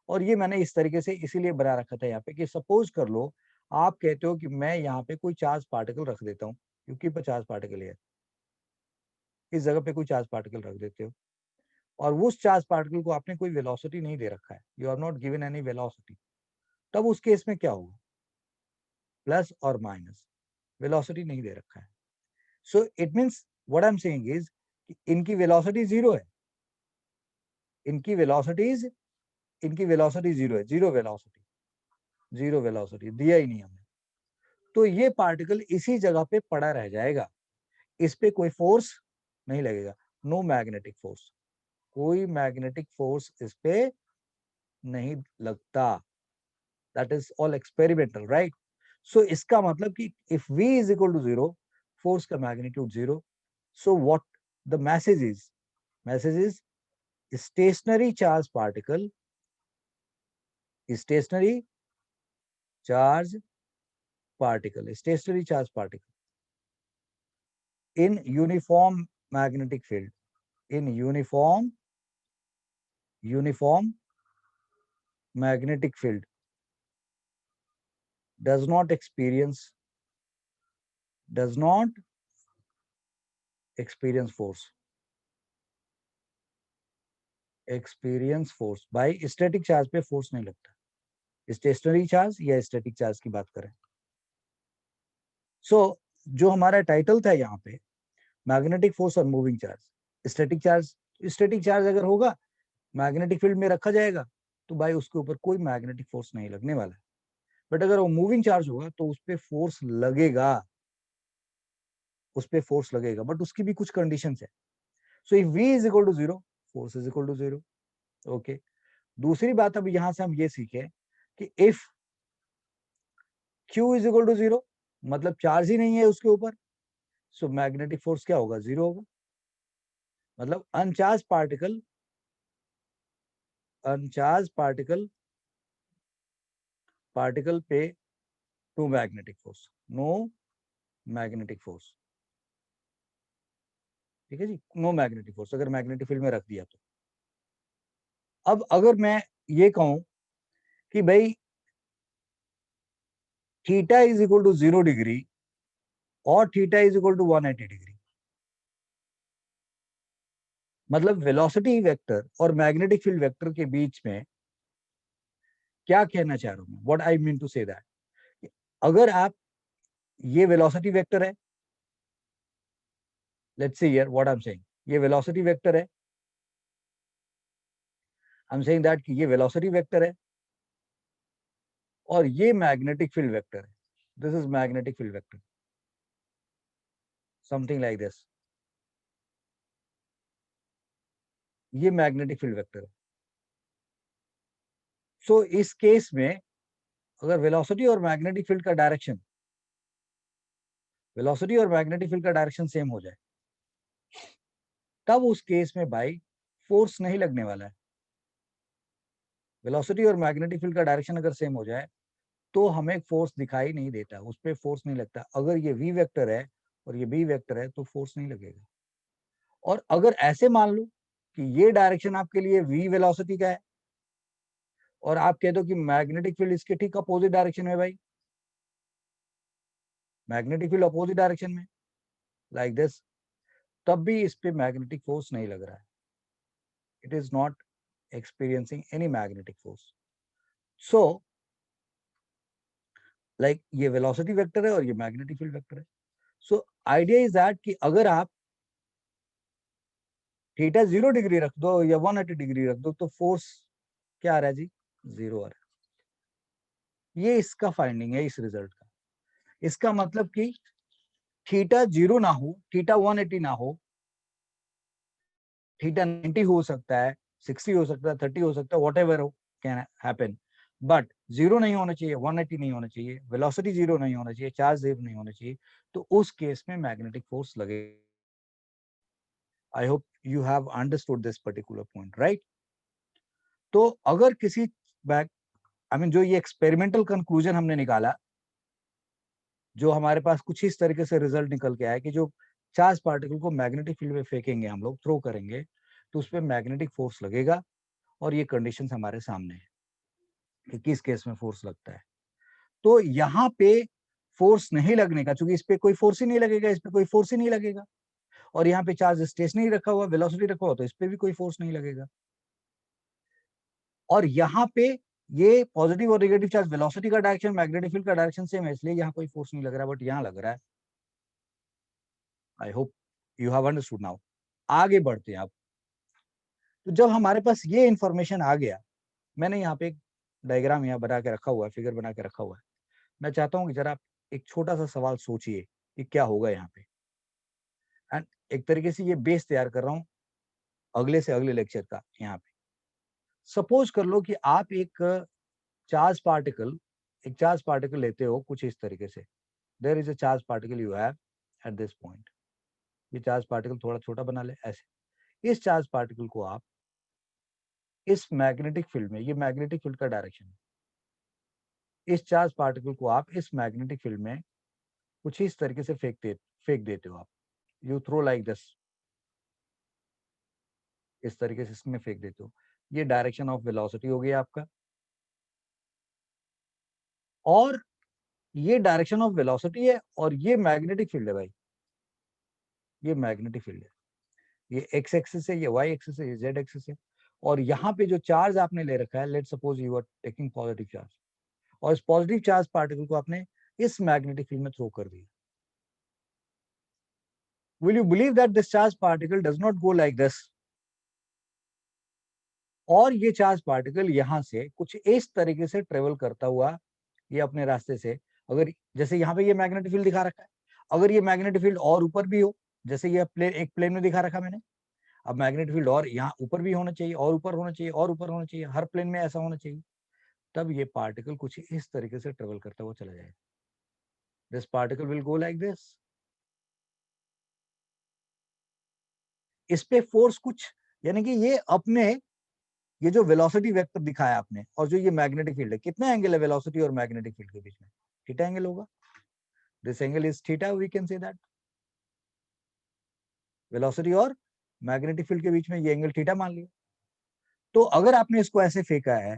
और ये मैंने इस तरीके से इसीलिए बना रखा था यहाँ पे कि सपोज कर लो आप कहते हो कि मैं यहाँ पे कोई चार्ज पार्टिकल रख देता हूँ, क्योंकि चार्ज पार्टिकल है, इस जगह पे कोई चार्ज पार्टिकल रख देते हो और उस चार्ज पार्टिकल को आपने कोई वेलोसिटी नहीं दे रखा है, you are not given any velocity, तब उस केस में क्या होगा, प्लस और माइनस, वेलोसिटी नहीं दे रखा है। So it means what I am saying is इनकी वेलोसिटी 0 है, इनकी वेलोसिटीज, इनकी वेलोसिटी 0 है, जीरो वेलोसिटी दिया ही नहीं हमने, तो ये पार्टिकल इसी जगह पे पड़ा रह जाएगा, इस पे कोई फोर्स नहीं लगेगा, नो मैग्नेटिक फोर्स, कोई मैग्नेटिक फोर्स इस पे नहीं लगता, that is all experimental, right. So इसका मतलब कि if v is equal to 0, force का magnitude 0, so what the message is stationary charge particle, stationary charge stationary charge particle in uniform magnetic field, in uniform magnetic field does not experience force, भाई static charge पे force नहीं लगता, stationery charge या static charge की बात करें। सो जो हमारा टाइटल था यहाँ पे मैग्नेटिक फोर्स और मूविंग चार्ज, स्टैटिक चार्ज अगर होगा मैग्नेटिक फील्ड में रखा जाएगा तो भाई उसके ऊपर कोई मैग्नेटिक फोर्स नहीं लगने वाला है, बट अगर वो मूविंग चार्ज होगा तो उस पर फोर्स लगेगा, बट उसकी भी कुछ कंडीशंस है। So if v is equal to 0, force is equal to 0। Okay, दूसरी बात अब यहां से हम ये सीखे कि if q is equal to 0, मतलब चार्ज ही नहीं है उसके ऊपर, सो मैग्नेटिक फोर्स क्या होगा, 0 होगा, मतलब अनचार्ज पार्टिकल पे नो मैग्नेटिक फोर्स, ठीक है जी, नो मैग्नेटिक फोर्स अगर मैग्नेटिक फील्ड में रख दिया तो। अब अगर मैं ये कहूं कि भाई theta is equal to 0 degree और theta is equal to 180 degree, मतलब वेलोसिटी वेक्टर और मैग्नेटिक फील्ड वेक्टर के बीच में क्या कहना चाह रहा हूं मैं, what I mean to say that, अगर आप, ये वेलोसिटी वेक्टर है, let's see here what I am saying, ये वेलोसिटी वेक्टर है, आई एम सेइंग दैट कि ये वेलोसिटी वेक्टर है और ये मैग्नेटिक फील्ड वेक्टर है, this is magnetic field vector, something like this, ये मैग्नेटिक फील्ड वेक्टर है। सो इस केस में अगर वेलोसिटी और मैग्नेटिक फील्ड का डायरेक्शन सेम हो जाए, तब उस केस में भाई फोर्स नहीं लगने वाला है, वेलोसिटी और मैग्नेटिक फील्ड का डायरेक्शन अगर सेम हो जाए तो हमें फोर्स दिखाई नहीं देता, उस पर फोर्स नहीं लगता। अगर ये v वेक्टर है और ये b वेक्टर है तो फोर्स नहीं लगेगा। और अगर ऐसे मान लो कि ये डायरेक्शन आपके लिए v वेलोसिटी का है और आप कह दो कि मैग्नेटिक फील्ड इसके ठीक अपोजिट डायरेक्शन में, भाई मैग्नेटिक फील्ड अपोजिट डायरेक्शन में लाइक दिस, तब भी इस पे मैग्नेटिक फोर्स नहीं लग रहा है, it is not experiencing any magnetic force. So like ये वेलोसिटी वेक्टर है और ये मैग्नेटिक फील्ड वेक्टर है. सो आइडिया इज दैट कि अगर आप थीटा 0 डिग्री रख दो या 180 डिग्री रख दो तो फोर्स क्या आ रहा है जी? 0 आ रहा है. ये इसका फाइंडिंग है इस रिजल्ट का. इसका मतलब कि थीटा 0 ना हो, थीटा 180 ना हो, थीटा 90 हो सकता है, 60 हो सकता है, 30 हो सकता है, what ever can happen, but 0 नहीं होना चाहिए, 180 नहीं होना चाहिए, वेलोसिटी 0 नहीं होना चाहिए, चार्ज 0 नहीं होना चाहिए. तो उस केस में मैग्नेटिक फोर्स लगे. आई hope you have understood this particular point, right? तो अगर किसी बैक आई मीन जो ये एक्सपेरिमेंटल कंक्लूजन हमने निकाला, जो हमारे पास कुछ इस तरीके से रिजल्ट निकल के आया कि जो चार्ज पार्टिकल को मैग्नेटिक फील्ड में फेंकेंगे, हम लोग थ्रो करेंगे, तो उस पर मैग्नेटिक फोर्स लगेगा. और ये कंडीशंस हमारे सामने है कि किस केस में फोर्स लगता है. तो यहाँ पे फोर्स नहीं लगने का, चूंकि इस पे कोई फोर्स ही नहीं लगेगा, इस पे कोई फोर्स ही नहीं लगेगा, और यहाँ पे चार्ज स्टेशनरी रखा हुआ, वेलोसिटी रखा हुआ, तो इस पे भी कोई फोर्स नहीं लगेगा. और यहाँ पे ये पॉजिटिव और नेगेटिव चार्ज, वेलोसिटी का डायरेक्शन, मैग्नेटिक फील्ड का डायरेक्शन सेम है, इसलिए यहाँ कोई फोर्स नहीं लग रहा है, बट यहाँ लग रहा है. आई hope you have understood now. आगे बढ़ते हैं आप. तो जब हमारे पास ये इंफॉर्मेशन आ गया, मैंने यहाँ पे एक डायग्राम यहाँ बना के रखा हुआ है, फिगर बना के रखा हुआ है. मैं चाहता हूँ कि जरा आप एक छोटा सा सवाल सोचिए कि क्या होगा यहाँ पे. एंड एक तरीके से ये बेस तैयार कर रहा हूँ अगले से अगले लेक्चर का. यहाँ पे सपोज कर लो कि आप चार्ज पार्टिकल एक चार्ज पार्टिकल लेते हो कुछ इस तरीके से. There is a charge particle you have at this point. ये चार्ज पार्टिकल थोड़ा छोटा बना ले ऐसे. इस चार्ज पार्टिकल को आप इस मैग्नेटिक फील्ड में, ये मैग्नेटिक फील्ड का डायरेक्शन है, इस चार्ज पार्टिकल को आप इस मैग्नेटिक फील्ड में कुछ इस तरीके से फेंक देते हो आप. यू थ्रो लाइक दिस, इस तरीके से इसमें फेंक देते हो. ये डायरेक्शन ऑफ वेलोसिटी हो गया आपका. और ये डायरेक्शन ऑफ वेलोसिटी है और ये मैग्नेटिक फील्ड है भाई. ये मैग्नेटिक फील्ड है. ये एक्स एक्सिस है, ये वाई एक्सिस है, ये जेड एक्सिस है. और यहाँ पे जो चार्ज आपने ले रखा है, let suppose you are taking positive charge, और इस पॉजिटिव चार्ज पार्टिकल को आपने इस मैग्नेटिक फील्ड में थ्रो कर दिया. Will you believe that this charge particle does not go like this, और ये चार्ज पार्टिकल यहाँ से कुछ इस तरीके से ट्रेवल करता हुआ ये अपने रास्ते से, अगर जैसे यहाँ पे ये मैग्नेटिक फील्ड दिखा रखा है, अगर ये मैग्नेटिक फील्ड और ऊपर भी हो, जैसे ये प्लेन एक प्लेन में दिखा रखा मैंने, अब मैग्नेटिक फील्ड और यहाँ ऊपर भी होना चाहिए, और ऊपर होना चाहिए, और ऊपर होना चाहिए, हर प्लेन में ऐसा होना चाहिए, तब ये पार्टिकल कुछ इस तरीके से ट्रेवल करता हुआ चला जाएगा. This particle will go like this. इस पे फोर्स कुछ, यानी कि ये अपने ये जो वेलोसिटी वेक्टर दिखाया आपने और जो ये मैग्नेटिक फील्ड है, कितना एंगल है वेलोसिटी और मैग्नेटिक फील्ड के बीच में? थीटा एंगल होगा. This angle is theta, we can say that. Velocity और मैग्नेटिक फील्ड के बीच में ये एंगल थीटा मान लिया. तो अगर आपने इसको ऐसे फेंका है,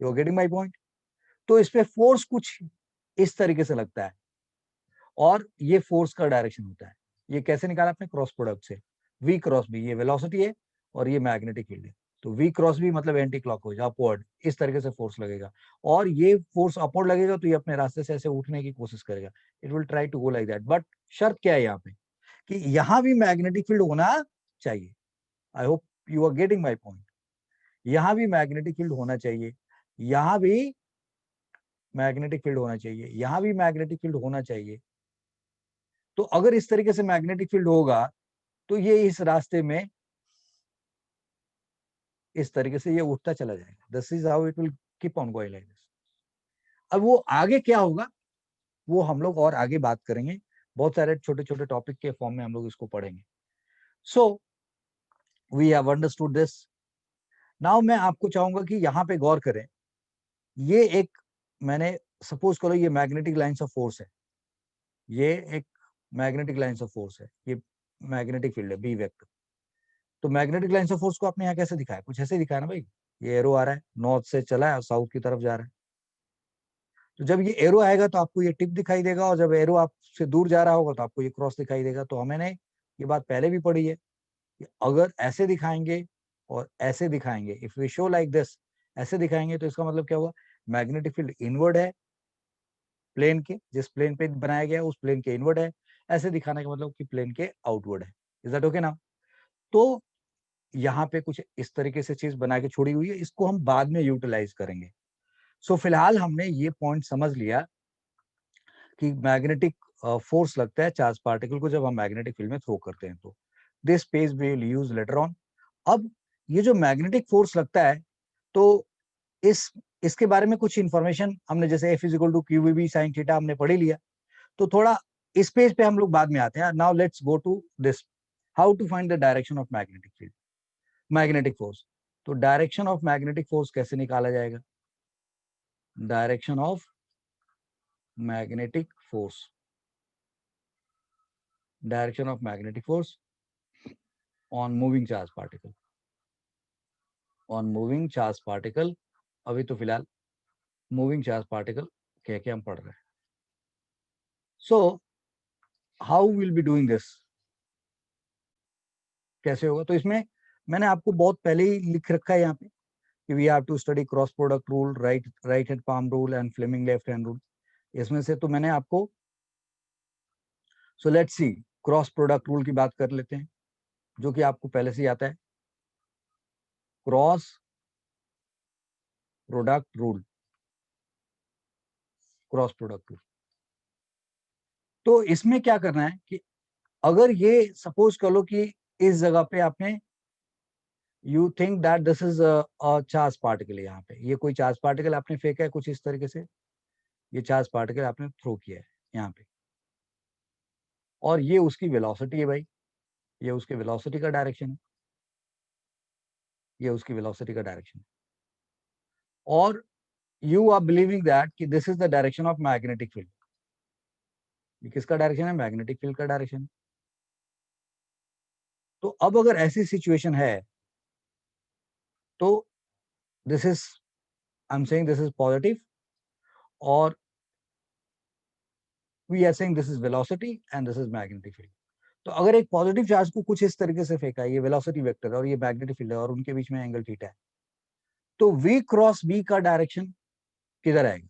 you are getting my point, तो इस पे फोर्स कुछ इस तरीके से लगता है, और ये फोर्स का डायरेक्शन होता है. ये कैसे निकाला आपने? क्रॉस प्रोडक्ट से. वी क्रॉस बी, ये वेलोसिटी है और ये मैग्नेटिक फील्ड है, तो वी क्रॉस बी मतलब एंटी क्लॉकवाइज, अपवर्ड, इस तरीके से फोर्स लगेगा. और ये फोर्स अपवर्ड लगेगा तो ये अपने रास्ते से ऐसे उठने की कोशिश करेगा. It will try to go like that. But शर्त क्या है यहाँ पे कि यहाँ भी मैग्नेटिक फील्ड होना चाहिए. I hope you are getting my point. यहाँ भी मैग्नेटिक फील्ड होना चाहिए, यहाँ भी मैग्नेटिक फील्ड होना चाहिए, यहाँ भी मैग्नेटिक फील्ड होना चाहिए. तो अगर इस तरीके से मैग्नेटिक फील्ड होगा तो ये इस रास्ते में इस तरीके से ये उठता चला जाएगा. This is how it will keep on going like this. अब वो आगे क्या होगा वो हम लोग और आगे बात करेंगे, बहुत सारे छोटे छोटे टॉपिक के फॉर्म में हम लोग इसको पढ़ेंगे. So we have understood this. Now मैं आपको चाहूंगा कि यहाँ पे गौर करें. ये एक मैंने सपोज करो ये मैग्नेटिक लाइंस ऑफ फोर्स है, ये एक मैग्नेटिक लाइंस ऑफ फोर्स है, ये मैग्नेटिक फील्ड है बी वेक्टर. तो मैग्नेटिक लाइंस ऑफ फोर्स को आपने यहाँ कैसे दिखाया? कुछ ऐसे दिखाया ना भाई. ये एरो आ रहा है, नॉर्थ से चला है और साउथ की तरफ जा रहा है. तो जब ये एरो आएगा तो आपको ये टिप दिखाई देगा, और जब एरो आपसे दूर जा रहा होगा तो आपको ये क्रॉस दिखाई देगा. तो हमने ये बात पहले भी पढ़ी है कि अगर ऐसे दिखाएंगे और ऐसे दिखाएंगे, if we show like this, ऐसे दिखाएंगे तो इसका मतलब क्या हुआ? मैग्नेटिक फील्ड इनवर्ड है प्लेन के, जिस प्लेन पे बनाया गया उस प्लेन के इनवर्ड है, ऐसे दिखाने का मतलब कि प्लेन के आउटवर्ड है। इज दैट ओके ना? तो यहाँ पे कुछ इस तरीके से चीज बना के छोड़ी हुई है, इसको हम बाद में यूटिलाइज करेंगे। सो फिलहाल हमने ये पॉइंट समझ लिया कि मैग्नेटिक फोर्स लगता है चार्ज पार्टिकल को जब हम मैग्नेटिक फील्ड में थ्रो करते हैं। तो this page we will use later on. अब ये जो मैग्नेटिक फोर्स लगता है, तो इसके बारे में कुछ इंफॉर्मेशन हमने, जैसे F is equal to Q V B sine theta हमने पढ़ ही लिया, तो थोड़ा इस पेज पे हम लोग बाद में आते हैं। Now let's go to this, how to find the direction of magnetic field, magnetic force. तो डायरेक्शन ऑफ मैग्नेटिक फोर्स कैसे निकाला जाएगा? Direction of magnetic force, direction of magnetic force on moving charge particle, on moving charge particle. अभी तो फिलहाल moving charge particle कह के हम पढ़ रहे हैं। So how will be doing this, कैसे होगा? तो इसमें मैंने आपको बहुत पहले ही लिख रखा है यहाँ पे कि we have to study cross product rule, right hand palm rule and Fleming left hand rule. इसमें से तो मैंने आपको, so let's see, cross product rule की बात कर लेते हैं, जो कि आपको पहले से ही आता है। Cross product rule, cross product rule. तो इसमें क्या करना है कि अगर ये सपोज कर लो कि इस जगह पे आपने, you think that this is a charge particle, यहाँ पे ये कोई चार्ज पार्टिकल आपने फेंका है कुछ इस तरीके से, ये चार्ज पार्टिकल आपने थ्रो किया है यहाँ पे, और ये उसकी वेलोसिटी है भाई, ये उसके वेलोसिटी का डायरेक्शन है, ये उसकी वेलोसिटी का डायरेक्शन है, और यू आर बिलीविंग दैट कि this is the direction of magnetic field. ये किसका डायरेक्शन है? मैग्नेटिक फील्ड का डायरेक्शन। तो अब अगर ऐसी सिचुएशन है तो this is, I am saying this is positive, और we are saying this is velocity and this is magnetic field. तो अगर एक पॉजिटिव चार्ज को कुछ इस तरीके से फेंका है, ये वेलोसिटी वेक्टर है और ये मैग्नेटिक फील्ड है और उनके बीच में एंगल थीटा है, तो v क्रॉस b का डायरेक्शन किधर आएगा?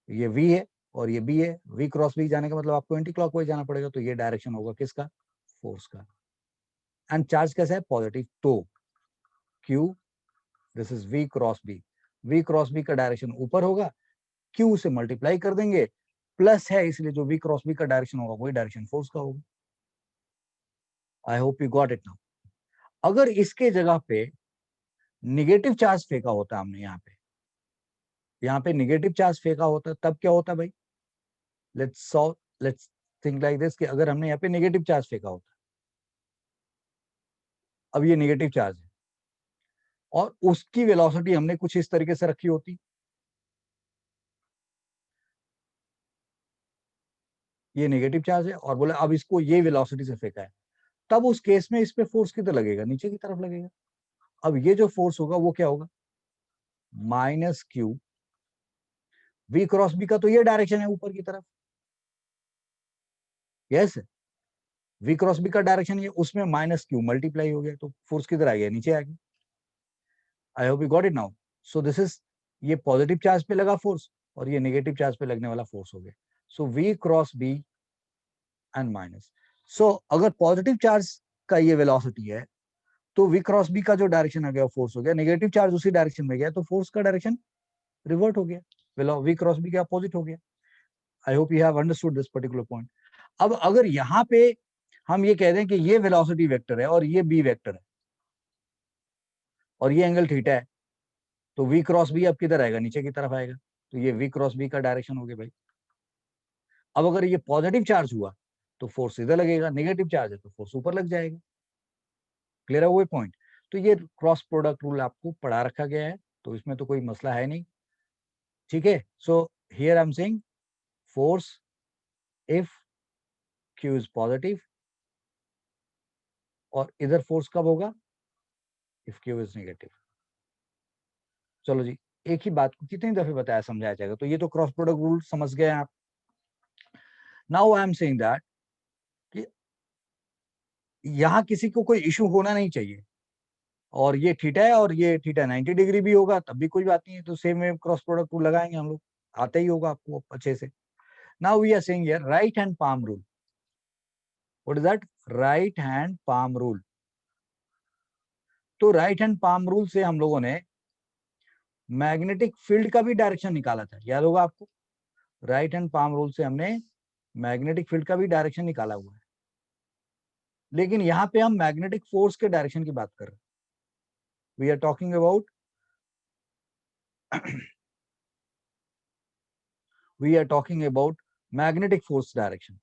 ये v है और ये b है, v क्रॉस b जाने का मतलब आपको एंटी क्लॉकवाइज जाना पड़ेगा, तो ये डायरेक्शन होगा किसका? फोर्स का। एंड चार्ज कैसा है? पॉजिटिव। तो q, this is v cross b, v cross b का डायरेक्शन ऊपर होगा, q से मल्टीप्लाई कर देंगे, प्लस है इसलिए जो v क्रॉस b का डायरेक्शन होगा वही डायरेक्शन फोर्स का होगा। आई hope you got it now. अगर इसके जगह पे निगेटिव चार्ज फेंका होता हमने यहाँ पे निगेटिव चार्ज फेंका होता, तब क्या होता भाई? लेट्स थिंक लाइक दिस कि अगर हमने यहाँ पे नेगेटिव चार्ज फेंका होता, अब ये नेगेटिव चार्ज है और उसकी वेलोसिटी हमने कुछ इस तरीके से रखी होती, ये नेगेटिव चार्ज है और बोला अब इसको ये वेलोसिटी से फेंका है, तब उस केस में इस पे फोर्स किधर लगेगा? नीचे की तरफ लगेगा। अब ये जो फोर्स होगा वो क्या होगा? Minus Q, we cross B का तो ये डायरेक्शन है ऊपर की तरफ, यस, वी क्रॉस बी का डायरेक्शन ये, उसमें माइनस क्यू मल्टीप्लाई हो गया, तो फोर्स किधर आ गया? नीचे आ गया। I hope you got it now. So this is, ये पॉजिटिव चार्ज पे लगा फोर्स और ये नेगेटिव चार्ज पे लगने वाला फोर्स हो गया। So we cross B and minus. So अगर पॉजिटिव चार्ज का ये वेलोसिटी है तो वी क्रॉस बी का जो डायरेक्शन आ गया फोर्स हो गया, नेगेटिव चार्ज उसी डायरेक्शन में गया तो फोर्स का डायरेक्शन रिवर्ट हो गया, वी क्रॉस बी के अपोजिट हो गया। I hope you have understood this particular point. अब अगर यहाँ पे हम ये कह दें कि ये वेलोसिटी वेक्टर है और ये बी वेक्टर है और ये एंगल थीटा है, तो वी क्रॉस बी अब किधर आएगा? नीचे की तरफ आएगा, तो ये वी क्रॉस बी का डायरेक्शन हो गया भाई। अब अगर ये पॉजिटिव चार्ज हुआ तो फोर्स इधर लगेगा, नेगेटिव चार्ज है तो फोर्स ऊपर लग जाएगा। क्लियर है वो पॉइंट? तो ये क्रॉस प्रोडक्ट रूल आपको पढ़ा रखा गया है, तो इसमें तो कोई मसला है नहीं, ठीक है। So here I am saying force if Q is positive, और इधर फोर्स कब होगा? If Q is negative. चलो जी, एक ही बात को कितनी दफे बताया समझाया जाएगा? तो ये तो क्रॉस प्रोडक्ट रूल समझ गए आप। Now I am saying that कि यहाँ किसी को कोई इशू होना नहीं चाहिए, और ये थीटा है और ये थीटा 90 डिग्री भी होगा तब भी कोई बात नहीं है, तो same way cross product rule लगाएंगे हम लोग, आता ही होगा आपको अच्छे से। Now we are saying here right hand palm rule. What is that? Right hand palm rule. तो राइट हैंड पाम रूल से हम लोगों ने मैग्नेटिक फील्ड का भी डायरेक्शन निकाला था, याद होगा आपको। राइट हैंड पाम रूल से हमने मैग्नेटिक फील्ड का भी डायरेक्शन निकाला हुआ है, लेकिन यहां पे हम मैग्नेटिक फोर्स के डायरेक्शन की बात कर रहे हैं। We are talking about we are talking about magnetic force direction.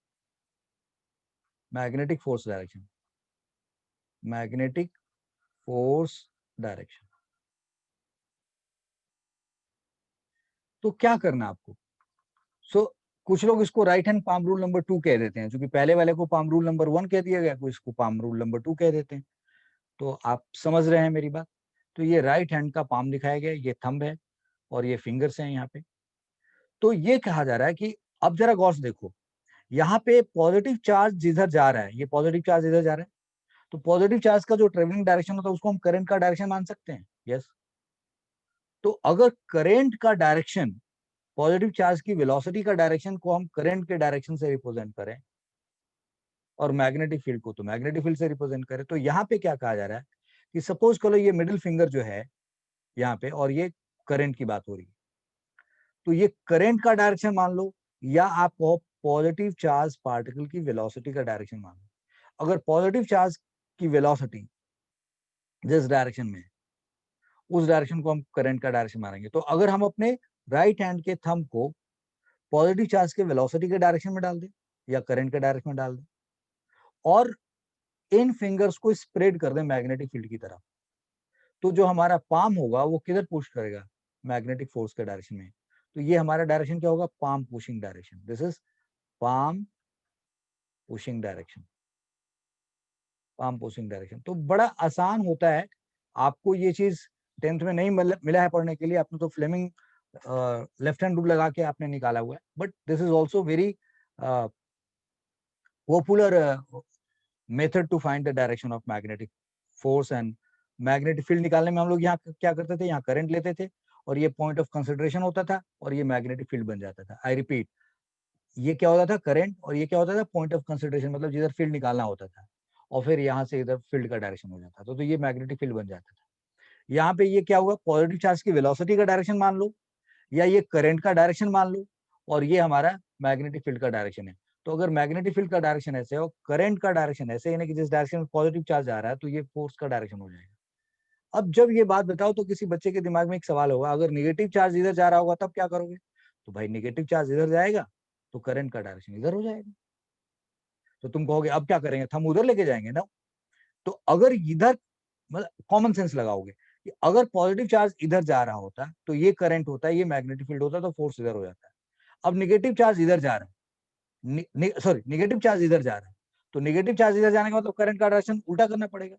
Magnetic force direction. Magnetic force direction. तो क्या करना आपको? कुछ लोग इसको right hand palm rule number 2 कह देते हैं, क्योंकि पहले वाले को पाम रूल नंबर 1 कह दिया गया, कोई इसको पाम रूल नंबर 2 कह देते हैं। तो आप समझ रहे हैं मेरी बात। तो ये राइट हैंड का पाम दिखाया गया, ये थंब है और ये फिंगर्स हैं यहाँ पे। तो ये कहा जा रहा है कि अब जरा गौर से देखो, यहाँ पे पॉजिटिव चार्ज जिधर जा रहा है, ये पॉजिटिव चार्ज इधर जा रहा है, तो पॉजिटिव चार्ज का जो ट्रेवलिंग डायरेक्शन होता है उसको हम करंट का डायरेक्शन मान सकते हैं। यस। तो अगर करंट का डायरेक्शन, पॉजिटिव चार्ज की वेलोसिटी का डायरेक्शन को हम करंट के डायरेक्शन से रिप्रेजेंट करें और मैग्नेटिक फील्ड को तो मैग्नेटिक फील्ड से रिप्रेजेंट करें, तो यहाँ पे क्या कहा जा रहा है कि सपोज करो ये मिडिल फिंगर जो है यहाँ पे, और ये करंट की बात हो रही है, तो ये करंट का डायरेक्शन मान लो, या आप पॉजिटिव चार्ज पार्टिकल की वेलोसिटी का डायरेक्शन मान लो। अगर पॉजिटिव चार्ज की वेलोसिटी जिस डायरेक्शन में, उस डायरेक्शन को हम करंट का डायरेक्शन मानेंगे। तो अगर हम अपने राइट हैंड के थंब को पॉजिटिव चार्ज के वेलोसिटी के डायरेक्शन में डाल दें या करंट के डायरेक्शन में डाल दें और इन फिंगर्स को स्प्रेड कर दें मैग्नेटिक फील्ड की तरफ, तो जो हमारा पाम होगा वो किधर पुश करेगा? मैग्नेटिक फोर्स के डायरेक्शन में। तो ये हमारा डायरेक्शन क्या होगा? Palm pushing direction. This is palm pushing direction. Palm pushing direction तो बड़ा आसान होता है। आपको ये चीज 10th में नहीं मिला है पढ़ने के लिए, आपने तो फ्लेमिंग लेफ्ट हैंड रूल लगा के आपने निकाला हुआ है, but this is also very popular method to find the direction of magnetic force and magnetic field निकालने में हम लोग यहाँ क्या करते थे? यहाँ करंट लेते थे और ये पॉइंट ऑफ कंसिडरेशन होता था और ये मैग्नेटिक फील्ड बन जाता था। आई रिपीट, ये क्या होता था? करंट, और ये क्या होता था? पॉइंट ऑफ कंसिडरेशन, मतलब जिधर फील्ड निकालना होता था, और फिर यहाँ से इधर फील्ड का डायरेक्शन हो जाता था, तो ये मैग्नेटिक फील्ड बन जाता था। यहाँ पे ये क्या हुआ? पॉजिटिव चार्ज की वेलोसिटी का डायरेक्शन मान लो या ये करंट का डायरेक्शन मान लो, और ये हमारा मैग्नेटिक फील्ड का डायरेक्शन है। तो अगर मैग्नेटिक फील्ड का डायरेक्शन ऐसे है और करंट का डायरेक्शन ऐसे, यानी कि जिस डायरेक्शन में पॉजिटिव चार्ज आ रहा है, तो ये फोर्स का डायरेक्शन हो जाएगा। अब जब ये बात बताओ तो किसी बच्चे के दिमाग में एक सवाल होगा, अगर नेगेटिव चार्ज इधर जा रहा होगा तब क्या करोगे? तो भाई नेगेटिव चार्ज इधर जाएगा तो करंट का डायरेक्शन इधर हो जाएगा। तो तुम कहोगे अब क्या करेंगे? हम उधर लेके जाएंगे ना। तो अगर इधर, मतलब कॉमन सेंस लगाओगे कि अगर पॉजिटिव चार्ज इधर जा रहा होता तो ये करंट होता है, ये मैग्नेटिक फील्ड होता, तो फोर्स इधर हो जाता है। अब नेगेटिव चार्ज इधर जा रहा है, सॉरी नेगेटिव चार्ज इधर जा रहा है, तो नेगेटिव चार्ज इधर जाने का मतलब करंट का डायरेक्शन उल्टा करना पड़ेगा।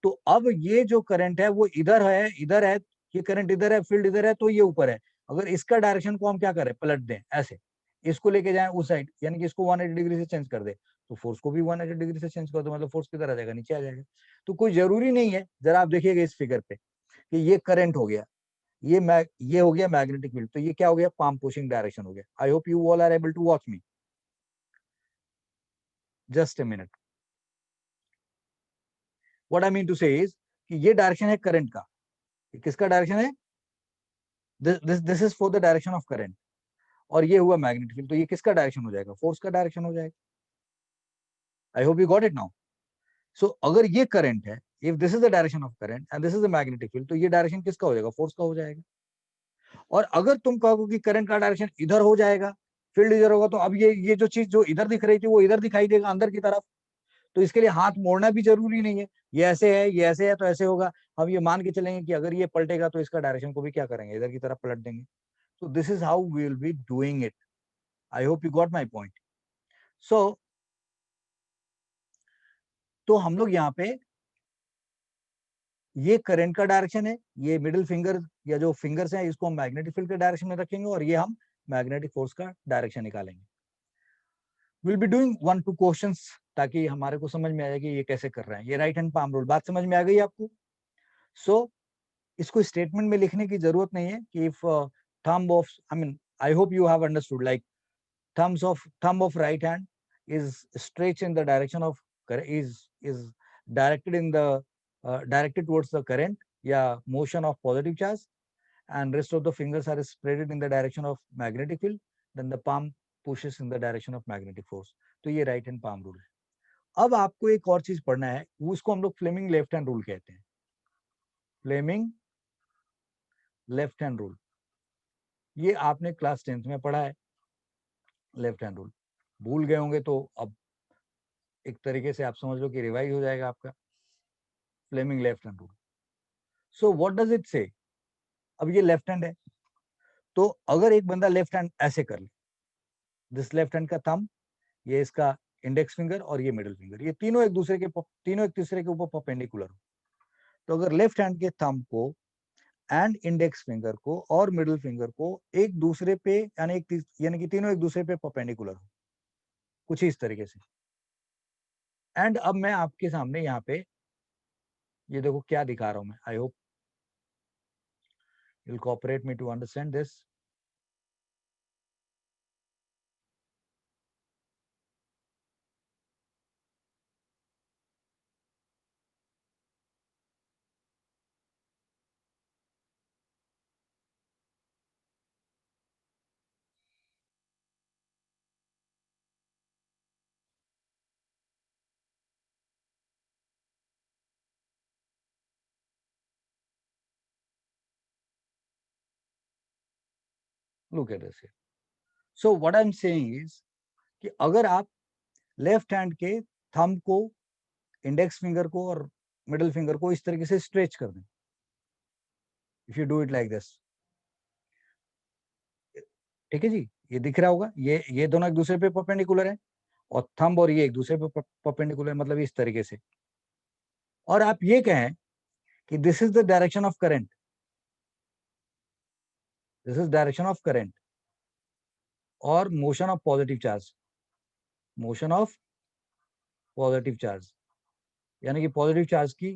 तो अब ये जो करंट है वो इधर है, इधर है, ये करंट इधर है, फील्ड इधर है, तो ये ऊपर है। अगर इसका डायरेक्शन को हम क्या करें? पलट दें ऐसे, इसको लेके जाएं उस साइड, यानी कि इसको 180 डिग्री से चेंज कर दे, तो फोर्स को भी 180 डिग्री से चेंज कर दो, मतलब फोर्स किधर आ जाएगा? नीचे आ जाएगा। तो कोई जरूरी नहीं है, जरा आप देखिएगा इस फिगर पे कि ये करंट हो गया, ये हो गया मैग्नेटिक फील्ड, तो ये क्या हो गया? पाम पुशिंग डायरेक्शन हो गया। I hope you all are able to watch me. Just a minute. What I mean to say is कि ये डायरेक्शन है करंट का, किसका डायरेक्शन है? This is for the direction of current, और ये हुआ मैग्नेटिक फील्ड, तो ये किसका डायरेक्शन हो जाएगा? फोर्स का डायरेक्शन हो जाएगा। I hope you got it now. So अगर ये करंट है, if this is the direction of current and this is the magnetic field, तो ये डायरेक्शन किसका हो जाएगा? फोर्स का हो जाएगा। और अगर तुम कहोगे कि करंट का डायरेक्शन इधर हो जाएगा, फील्ड इधर होगा, तो अब ये जो चीज जो इधर दिख रही थी वो इधर दिखाई देगा अंदर की तरफ। तो इसके लिए हाथ मोड़ना भी जरूरी नहीं है, ये ऐसे है, ये ऐसे है, तो ऐसे होगा। हम ये मान के चलेंगे कि अगर ये पलटेगा तो इसका डायरेक्शन को भी क्या करेंगे? इधर की तरफ पलट देंगे। तो this is how we will be doing it. I hope you got my point. So तो हम लोग यहाँ पे, ये करंट का डायरेक्शन है, ये मिडिल फिंगर या जो फिंगर्स हैं इसको हम मैग्नेटिक फील्ड के डायरेक्शन में रखेंगे, और ये हम मैग्नेटिक फोर्स का डायरेक्शन निकालेंगे। विल बी डूइंग 1-2 क्वेश्चंस ताकि हमारे को समझ में आ जाए कि ये कैसे कर रहे हैं। ये राइट हैंड पाम रूल बात समझ में आ गई आपको? सो इसको स्टेटमेंट में लिखने की जरूरत नहीं है कि if thumb of, I mean I hope you have understood, like thumb of right hand is stretched in the direction of is directed in the directed towards the current या motion of positive charge, and rest of the fingers are spread in the direction of magnetic field, then the palm pushes in the direction of magnetic force. तो ये right hand palm rule है. अब आपको एक और चीज पढ़ना है, उसको हम लोग फ्लेमिंग लेफ्ट हैंड रूल कहते हैं. फ्लेमिंग लेफ्ट हैंड रूल, ये आपने क्लास 10th में पढ़ा है. लेफ्ट हैंड रूल भूल गए होंगे तो अब एक तरीके से आप समझ लो कि रिवाइज हो जाएगा आपका. Fleming left hand rule. So what does it say? अब ये लेफ्ट हैंड है, तो अगर एक बंदा लेफ्ट हैंड ऐसे कर ले, दिस लेफ्ट हैंड का थंब, ये इसका इंडेक्स फिंगर और ये मिडिल फिंगर, ये तीनों एक तीसरे के ऊपर परपेंडिकुलर हो, तो अगर लेफ्ट हैंड के थंब को एंड इंडेक्स फिंगर को और मिडिल फिंगर को एक दूसरे पे यानी कि तीनों एक दूसरे पे परपेंडिकुलर हो, कुछ इस तरीके से. एंड अब मैं आपके सामने यहाँ पे ये देखो क्या दिखा रहा हूं मैं. I hope you'll cooperate me to understand this. Look at this here. So what I'm saying is कि अगर आप लेफ्ट हैंड के थंब को, इंडेक्स फिंगर को और मिडिल फिंगर को इस तरीके से स्ट्रेच कर दें, if you do it like this, ठीक है जी, ये दिख रहा होगा, ये दोनों एक दूसरे पे परपेंडिकुलर है और थंब और ये एक दूसरे पे परपेंडिकुलर है, मतलब इस तरीके से. और आप ये कहें कि this is the direction of current, this is direction of current और motion of positive charge, motion of positive charge, यानी कि पॉजिटिव चार्ज की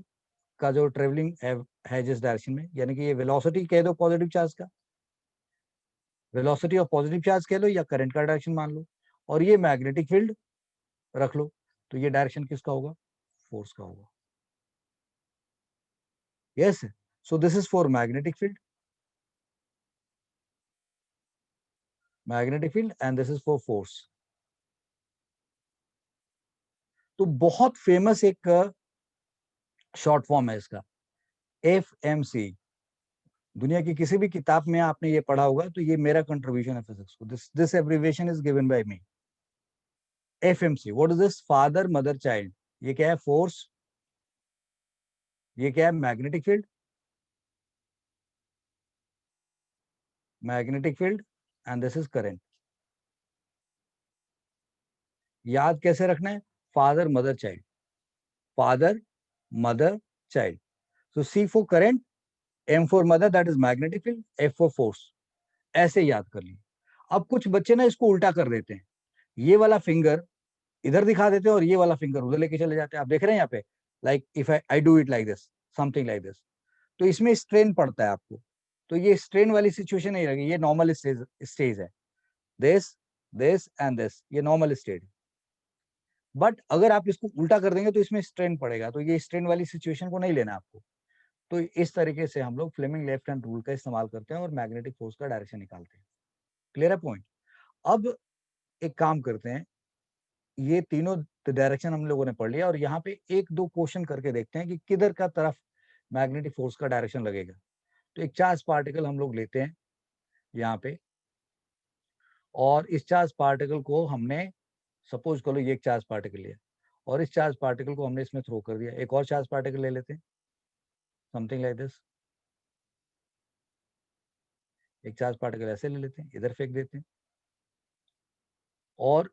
का जो ट्रेवलिंग है जिस डायरेक्शन में, यानी कि ये वेलोसिटी कह दो पॉजिटिव चार्ज का, वेलोसिटी ऑफ पॉजिटिव चार्ज कह लो या करंट का डायरेक्शन मान लो, और ये मैग्नेटिक फील्ड रख लो, तो ये डायरेक्शन किसका होगा? फोर्स का होगा. Yes, so this is for magnetic field, magnetic field, and this is for force. तो बहुत फेमस एक शॉर्ट फॉर्म है इसका, FMC. दुनिया की किसी भी किताब में आपने ये पढ़ा होगा, तो ये मेरा कंट्रीब्यूशन है फिजिक्स को. This abbreviation is given by me. FMC, what is this? Father mother child. ये क्या है? फोर्स. ये क्या है? Magnetic field, magnetic field, and this is current. याद कैसे रखना है? Father mother child, father mother child. So C for current, M for mother, that is magnetic field, F for force. ऐसे याद कर लीजिए. अब कुछ बच्चे ना इसको उल्टा कर देते हैं, ये वाला फिंगर इधर दिखा देते हैं और ये वाला फिंगर उधर लेके चले जाते हैं. आप देख रहे हैं यहाँ पे, like if I do it like this, something like this, तो इसमें स्ट्रेन पड़ता है आपको. तो ये स्ट्रेन वाली सिचुएशन नहीं रहेगी, ये नॉर्मल स्टेज है. दिस दिस एंड दिस, ये नॉर्मल स्टेज है. बट अगर आप इसको उल्टा कर देंगे तो इसमें स्ट्रेन पड़ेगा, तो ये स्ट्रेन वाली सिचुएशन को नहीं लेना आपको. तो इस तरीके से हम लोग फ्लेमिंग लेफ्ट हैंड रूल का इस्तेमाल करते हैं और मैग्नेटिक फोर्स का डायरेक्शन निकालते हैं. क्लियर है पॉइंट? अब एक काम करते हैं, ये तीनों डायरेक्शन हम लोगों ने पढ़ लिया और यहाँ पे एक दो क्वेश्चन करके देखते हैं कि किधर का तरफ मैग्नेटिक फोर्स का डायरेक्शन लगेगा. तो एक चार्ज पार्टिकल हम लोग लेते हैं यहाँ पे, और इस चार्ज पार्टिकल को हमने, सपोज करो ये एक चार्ज पार्टिकल लिया और इस चार्ज पार्टिकल को हमने इसमें थ्रो कर दिया. एक और चार्ज पार्टिकल ले लेते हैं, समथिंग लाइक दिस. एक चार्ज पार्टिकल ऐसे ले लेते हैं, इधर फेंक देते हैं, और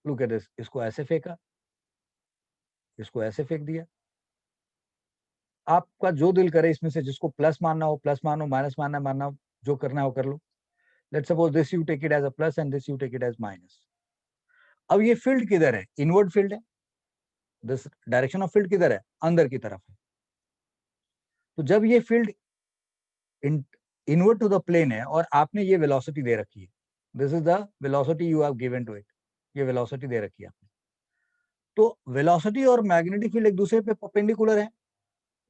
लुक एट दिस, इसको ऐसे फेंका, इसको ऐसे फेंक दिया. आपका जो दिल करे इसमें से जिसको प्लस मानना हो प्लस मानो, माइनस मानना हो, जो करना हो कर लो. Let's suppose this you take it as a plus and this you take it as minus. अब ये फील्ड किधर है? इनवर्ड फील्ड है. दिस डायरेक्शन ऑफ फील्ड किधर है? अंदर की तरफ है. तो जब ये field inward to the plane है और आपने ये वेलोसिटी दे रखी है, this is the velocity you have given to it, ये वेलोसिटी दे रखी है आपने। तो वेलोसिटी और मैग्नेटिक फील्ड एक दूसरे पे परपेंडिकुलर है।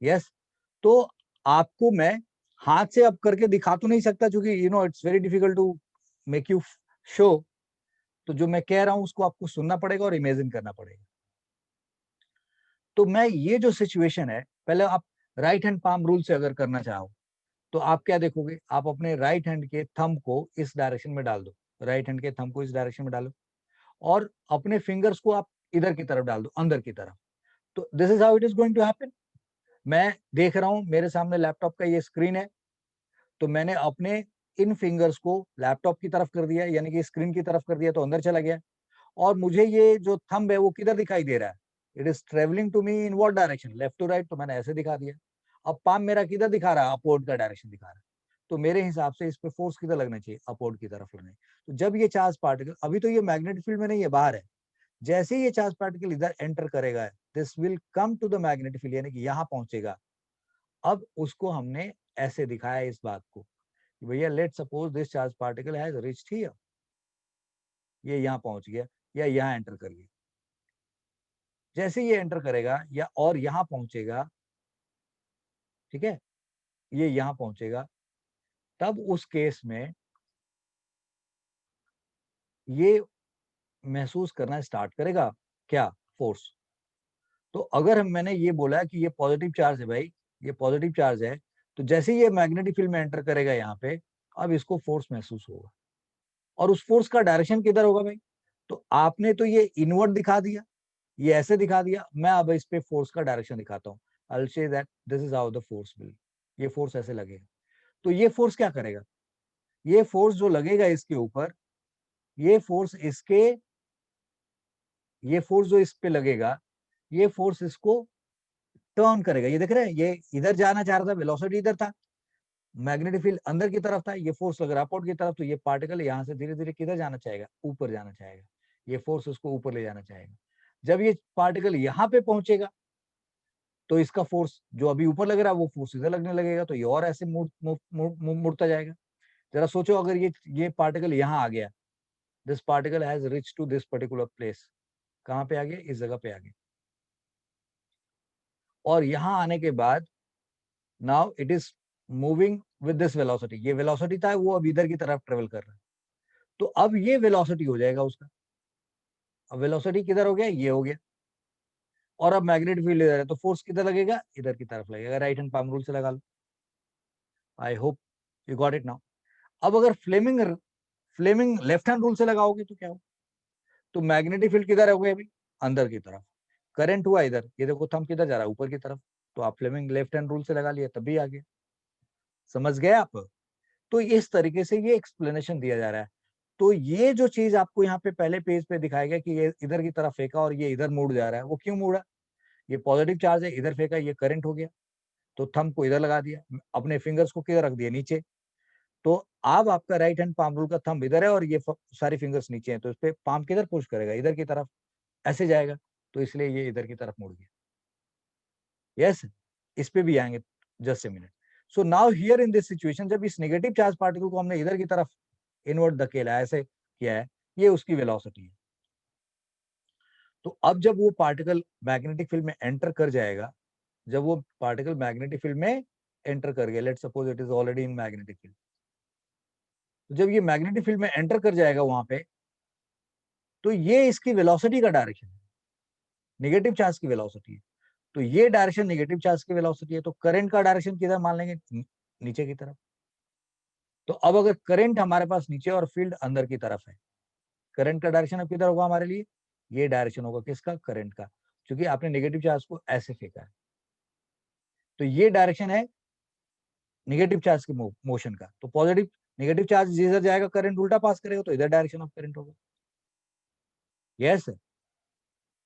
यस, तो आपको मैं हाथ से अब करके दिखा तो नहीं सकता, क्योंकि it's very difficult to make you show. तो जो मैं कह रहा हूं उसको आपको सुनना पड़ेगा और इमेजिन करना पड़ेगा। तो मैं ये जो सिचुएशन है, पहले आप राइट हैंड पाम रूल से अगर करना चाहो तो आप क्या देखोगे, आप अपने राइट हैंड के थंब को इस डायरेक्शन में डाल दो, राइट हैंड के थंब को इस डायरेक्शन में डालो, और अपने फिंगर्स को आप इधर की तरफ डाल दो, अंदर की तरफ। तो this is how it is going to happen. मैं देख रहा हूं मेरे सामने लैपटॉप का ये स्क्रीन है, तो मैंने अपने इन फिंगर्स को लैपटॉप की तरफ कर दिया, यानी कि स्क्रीन की तरफ कर दिया, तो अंदर चला गया। और मुझे ये जो थंब है वो किधर दिखाई दे रहा है, it is travelling to me in what direction, left to right, तो मैंने ऐसे दिखा दिया। अब पाम मेरा किधर दिखा रहा है, अपवर्ड का डायरेक्शन दिखा रहा है। तो मेरे हिसाब से इस पे फोर्स किधर लगना चाहिए, अपवर्ड की तरफ लगना चाहिए। तो जब ये चार्ज पार्टिकल, अभी तो ये मैग्नेटिक फील्ड में नहीं है, बाहर है, जैसे ही ये चार्ज पार्टिकल इधर एंटर करेगा, this will come to the magnetic field, यानी कि यहाँ पहुंचेगा। अब उसको हमने ऐसे दिखाया इस बात को, भैया let suppose this charge particle has reached here, ये यहाँ पहुंच गया या यहाँ एंटर कर गया। जैसे ये एंटर करेगा या और यहाँ पहुंचेगा, ठीक है, ये यहाँ पहुंचेगा, तब उस केस में ये महसूस करना स्टार्ट करेगा क्या, फोर्स। तो अगर मैंने ये बोला कि ये पॉजिटिव चार्ज है भाई, ये पॉजिटिव चार्ज है, तो जैसे ये मैग्नेटिक फील्ड में एंटर करेगा यहाँ पे, अब इसको फोर्स महसूस होगा। और उस फोर्स का डायरेक्शन किधर होगा भाई, तो आपने तो ये इनवर्ड दिखा दिया, ये ऐसे दिखा दिया, मैं अब इस पे फोर्स का डायरेक्शन दिखाता हूँ। I'll say that this is how the force will, ये फोर्स ऐसे लगेगा। तो ये फोर्स क्या करेगा, ये फोर्स जो लगेगा इसके ऊपर, ये फोर्स इसके, ये फोर्स जो इस पे लगेगा, ये फोर्स इसको टर्न करेगा। ये देख रहे हैं, ये इधर जाना चाह रहा था, वेलोसिटी इधर था, मैग्नेटिक फील्ड अंदर की तरफ था, ये फोर्स लग रहा अपवर्ड की तरफ, तो ये पार्टिकल यहाँ से धीरे धीरे किधर जाना चाहेगा, ऊपर जाना चाहेगा। ये फोर्स उसको ऊपर ले जाना चाहेगा। जब ये पार्टिकल यहाँ पे पहुंचेगा, तो इसका फोर्स जो अभी ऊपर लग रहा है वो फोर्स इधर लगने लगेगा, तो ये और ऐसे मुड़ता जाएगा। जरा सोचो, अगर ये पार्टिकल यहाँ आ गया, this particle has reach to this particular place, कहाँ पे आ गया, इस जगह पे आ गया। और यहाँ आने के बाद now it is moving with this velocity, ये वेलोसिटी था वो अब इधर की तरफ ट्रेवल कर रहा है, तो अब ये वेलोसिटी हो जाएगा उसका। अब वेलोसिटी किधर हो गया, ये हो गया, और अब मैग्नेटिक फील्ड इधर है, तो फोर्स किधर लगेगा, इधर की तरफ लगेगा। राइट हैंड पाम रूल से लगा लो। I hope you got it now. अब अगर फ्लेमिंग लेफ्ट हैंड रूल से लगाओगे तो क्या हो, तो मैग्नेटिक फील्ड किधर हो गया अभी, अंदर की तरफ, करंट हुआ इधर, ये देखो थंब किधर जा रहा है, ऊपर की तरफ, तो आप फ्लेमिंग लेफ्ट हैंड रूल से लगा लिया, तब भी आ गया। समझ गए आप। तो इस तरीके से ये एक्सप्लेनेशन दिया जा रहा है। तो ये जो चीज आपको यहाँ पे पहले पेज पे दिखाया गया कि ये इधर की तरफ फेंका और ये इधर मुड़ जा रहा है, वो क्यों मुड़ा, ये पॉजिटिव चार्ज है, इधर फेंका, ये करंट हो गया, तो थंब को इधर लगा दिया, अपने फिंगर्स को किधर रख दिया, नीचे। तो अब आपका राइट हैंड पाम रूल का थंब इधर है और ये सारी फिंगर्स नीचे हैं, तो इस पे पाम किधर पुश करेगा, इधर की तरफ, ऐसे जाएगा, तो इसलिए ये इधर की तरफ मुड़ गया। यस, इस पे भी आएंगे, just a minute. So now here in this situation, जब इस नेगेटिव चार्ज पार्टिकल को हमने इधर की तरफ इनवर्ट धकेला, ऐसे किया है, ये उसकी वेलोसिटी है। तो अब जब वो पार्टिकल मैग्नेटिक फील्ड में एंटर कर जाएगा, जब वो पार्टिकल मैग्नेटिक फील्ड में एंटर कर गया, let suppose it is already in magnetic field, तो जब ये मैग्नेटिक फील्ड में एंटर कर जाएगा वहां पे, तो ये इसकी वेलोसिटी का डायरेक्शन है, नेगेटिव चार्ज की वेलोसिटी है, तो ये डायरेक्शन नेगेटिव चार्ज की वेलोसिटी है, तो करंट का डायरेक्शन किधर मान लेंगे, नीचे की तरफ। तो अब अगर करंट हमारे पास नीचे और फील्ड अंदर की तरफ है, करंट का डायरेक्शन अब किधर होगा हमारे लिए, ये डायरेक्शन होगा किसका, करंट का, क्योंकि आपने नेगेटिव चार्ज को ऐसे फेंका है। तो ये डायरेक्शन है नेगेटिव चार्ज के मोशन का, तो पॉजिटिव, नेगेटिव चार्ज जिधर जाएगा करंट उल्टा पास करेगा, तो इधर डायरेक्शन ऑफ करंट होगा। यस,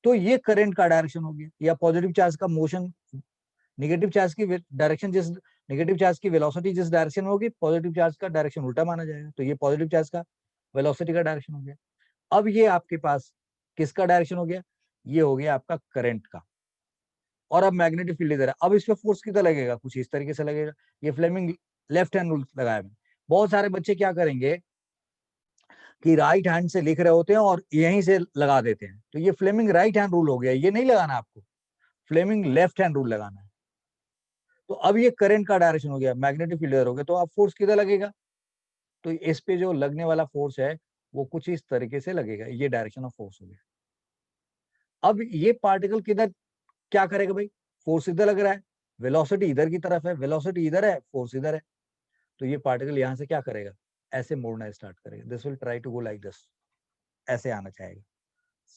तो ये करंट का डायरेक्शन हो गया, या पॉजिटिव चार्ज का मोशन, नेगेटिव चार्ज की डायरेक्शन जिस, नेगेटिव चार्ज की वेलोसिटी जिस डायरेक्शन में होगी, पॉजिटिव चार्ज का डायरेक्शन उल्टा माना जाएगा, तो ये पॉजिटिव चार्ज का वेलोसिटी का डायरेक्शन हो गया। अब ये आपके पास किसका डायरेक्शन हो गया, ये हो गया आपका करंट का। और अब मैग्नेटिक फील्ड इधर है, अब इस पे फोर्स कितना लगेगा, कुछ इस तरीके से लगेगा। ये फ्लेमिंग लेफ्ट हैंड रूल लगाया है। बहुत सारे बच्चे क्या करेंगे, कि राइट हैंड से लिख रहे होते हैं और यहीं से लगा देते हैं, तो ये फ्लेमिंग राइट हैंड रूल हो गया, ये नहीं लगाना आपको, फ्लेमिंग लेफ्ट हैंड रूल लगाना है। तो अब ये करंट का डायरेक्शन हो गया, मैग्नेटिक फील्ड हो गया, तो अब फोर्स किधर लगेगा, तो इस पे जो लगने वाला फोर्स है वो कुछ इस तरीके से लगेगा, ये डायरेक्शन ऑफ फोर्स हो गया। अब ये पार्टिकल किधर क्या करेगा भाई, फोर्स इधर लग रहा है, वेलोसिटी इधर की तरफ है, वेलोसिटी इधर है, फोर्स इधर है, तो ये पार्टिकल यहां से क्या करेगा, ऐसे मोड़ना स्टार्ट करेगा, this will try to go like this, ऐसे आना चाहेगा।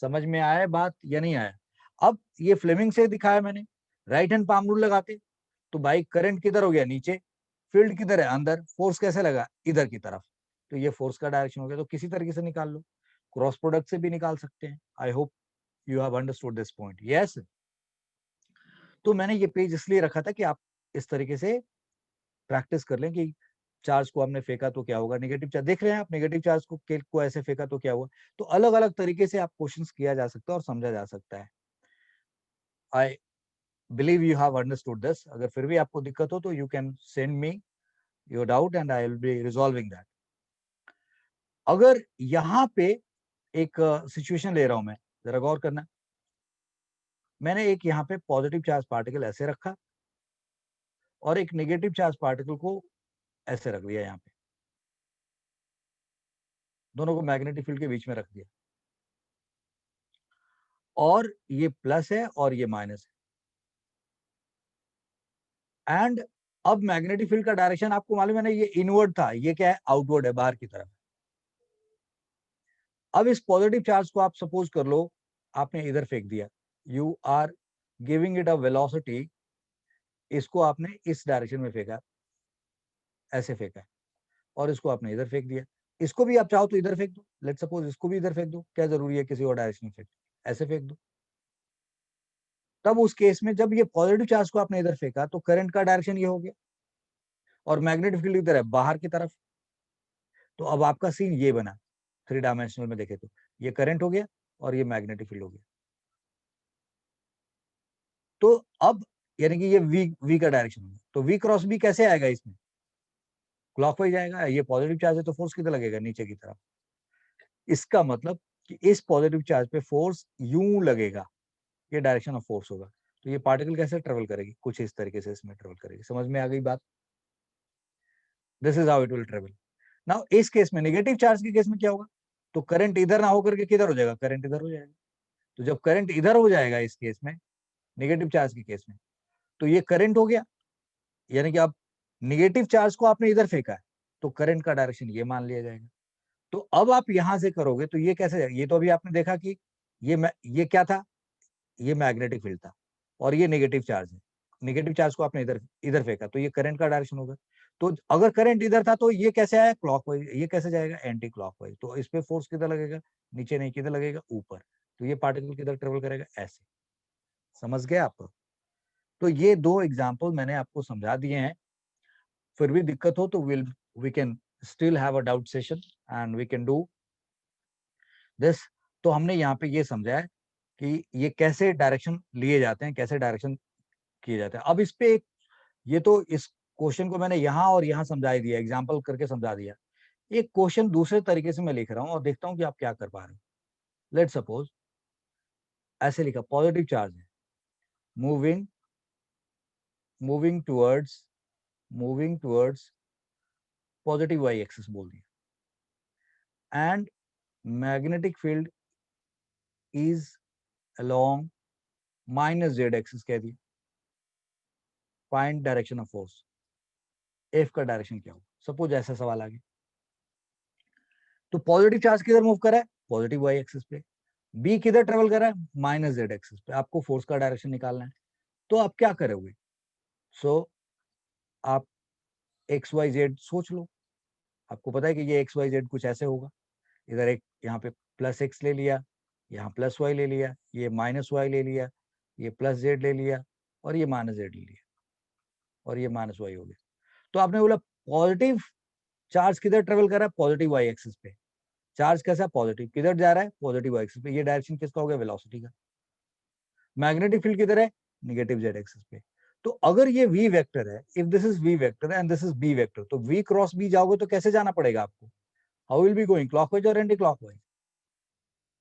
समझ में आया बात या नहीं आया? अब ये फ्लेमिंग से दिखाया मैंने, राइट हैंड पाम रूल लगाते तो भाई करंट किधर हो गया, नीचे, फील्ड किधर है, अंदर, फोर्स कैसे लगा, इधर की तरफ, तो ये फोर्स का डायरेक्शन हो गया। तो किसी तरीके से निकाल लो, क्रॉस प्रोडक्ट से भी निकाल सकते हैं। आई hope you have understood this point. Yes, तो मैंने ये पेज इसलिए रखा था कि आप इस तरीके से प्रैक्टिस कर लें कि चार्ज को आपने फेंका तो क्या होगा, नेगेटिव चार्ज देख रहे हैं आप, नेगेटिव चार्ज को ऐसे फेंका तो क्या हुआ। तो अलग अलग तरीके से आप क्वेश्चंस किया जा सकता है और समझा जा सकता है। I believe you have understood this. अगर फिर भी आपको दिक्कत हो तो you can send me your doubt and I will be resolving that. अगर यहाँ पे एक सिचुएशन ले रहा हूं मैं, जरा गौर करना, मैंने एक यहाँ पे पॉजिटिव चार्ज पार्टिकल ऐसे रखा और एक नेगेटिव चार्ज पार्टिकल को ऐसे रख दिया, यहाँ पे दोनों को मैग्नेटिक फील्ड के बीच में रख दिया, और ये प्लस है और ये माइनस है। एंड अब मैग्नेटिक फील्ड का डायरेक्शन आपको मालूम है ना, ये इनवर्ड था, ये क्या है, आउटवर्ड है, बाहर की तरफ। अब इस पॉजिटिव चार्ज को आप सपोज कर लो आपने इधर फेंक दिया, you are giving it a velocity, इसको आपने इस डायरेक्शन में फेंका, ऐसे फेंका, और इसको आपने इधर फेंक दिया, इसको भी आप चाहो तो इधर फेंक दो, लेट सपोज इसको भी इधर फेंक दो, क्या जरूरी है किसी और डायरेक्शन में फेंक, ऐसे फेंक दो। तब उस केस में जब ये पॉजिटिव चार्ज को आपने इधर फेंका तो करंट का डायरेक्शन ये हो गया, और मैग्नेटिक फील्ड इधर है, बाहर की तरफ। तो अब आपका सीन ये बना, 3 डायमेंशनल में देखे तो ये करंट हो गया और ये मैग्नेटिक फील्ड हो गया। तो अब यानी कि ये वी का डायरेक्शन होगा, तो वी क्रॉस बी कैसे आएगा, इसमें क्लॉकवाइज आएगा। ये पॉजिटिव चार्ज है तो फोर्स किधर लगेगा, नीचे की तरफ। इसका मतलब कि इस पॉजिटिव चार्ज पे फोर्स यूं लगेगा, ये डायरेक्शन ऑफ फोर्स होगा। तो ये पार्टिकल कैसे ट्रेवल करेगी, कुछ इस तरीके से इसमें ट्रेवल करेगी। समझ में आ गई बात? This is how it will travel. Now इस केस में, नेगेटिव चार्ज के केस में क्या होगा, तो करंट इधर ना होकर के किधर हो जाएगा, करंट इधर हो जाएगा। तो जब करंट इधर हो जाएगा इस केस में, नेगेटिव चार्ज के केस में, तो ये करंट हो गया, यानी कि अब नेगेटिव चार्ज को आपने इधर फेंका है तो करंट का डायरेक्शन ये मान लिया जाएगा। तो अब आप यहां से करोगे तो ये कैसे जाएगा, ये तो अभी आपने देखा कि ये क्या था, ये मैग्नेटिक फील्ड था और ये नेगेटिव चार्ज है। नेगेटिव चार्ज को आपने इधर इधर फेंका तो ये करंट का डायरेक्शन होगा। तो अगर करंट इधर था तो ये कैसे आया, क्लॉकवाइज, ये कैसे जाएगा, एंटी क्लॉकवाइज। तो इस पे फोर्स किधर लगेगा, नीचे नहीं, किधर लगेगा, ऊपर। तो ये पार्टिकल किधर ट्रेवल करेगा, ऐसे। समझ गए आप? तो ये 2 एग्जांपल मैंने आपको समझा दिए हैं। फिर भी दिक्कत हो तो we can still have a doubt session and we can do this. तो हमने यहाँ पे ये समझा है कि ये कैसे डायरेक्शन लिए जाते हैं, कैसे डायरेक्शन किए जाते हैं। अब इस पे ये तो इस क्वेश्चन को मैंने यहाँ और यहाँ समझा ही दिया, एग्जाम्पल करके समझा दिया। एक क्वेश्चन दूसरे तरीके से मैं लिख रहा हूँ और देखता हूँ कि आप क्या कर पा रहे हो। लेट सपोज ऐसे लिखा, पॉजिटिव चार्ज है, moving moving towards moving towards positive Y axis बोल दिया, and magnetic field is along minus Z axis कह दिया। Find direction of force, F का डायरेक्शन क्या हो। सपोज ऐसा सवाल आ गया, तो पॉजिटिव चार्ज किधर मूव कर रहा है, पॉजिटिव वाई एक्सिस पे, बी किधर ट्रेवल कर रहा है, माइनस जेड एक्सिस पे। आपको फोर्स का डायरेक्शन निकालना है, तो आप क्या करोगे, सो आप एक्स वाई जेड सोच लो। आपको पता है कि ये एक्स वाई जेड कुछ ऐसे होगा, इधर एक यहाँ पे प्लस एक्स ले लिया, यहाँ प्लस वाई ले लिया, ये माइनस वाई ले लिया, ये प्लस जेड ले लिया, और ये माइनस जेड ले लिया, और ये माइनस वाई हो गया। तो आपने बोला पॉजिटिव चार्ज किधर ट्रेवल कर रहा है, पॉजिटिव वाई एक्सिस पे। चार्ज कैसा, पॉजिटिव, किधर जा रहा है, पॉजिटिव वाई एक्सिस पे। ये डायरेक्शन किसका हो गया, वेलोसिटी का। मैग्नेटिक फील्ड किधर है, नेगेटिव जेड एक्सिस पे। तो अगर ये v वेक्टर है, if this is v vector and this is b vector, तो v क्रॉस b जाओगे तो कैसे जाना पड़ेगा आपको, how will be going, clockwise और एंटी क्लॉकवाइज?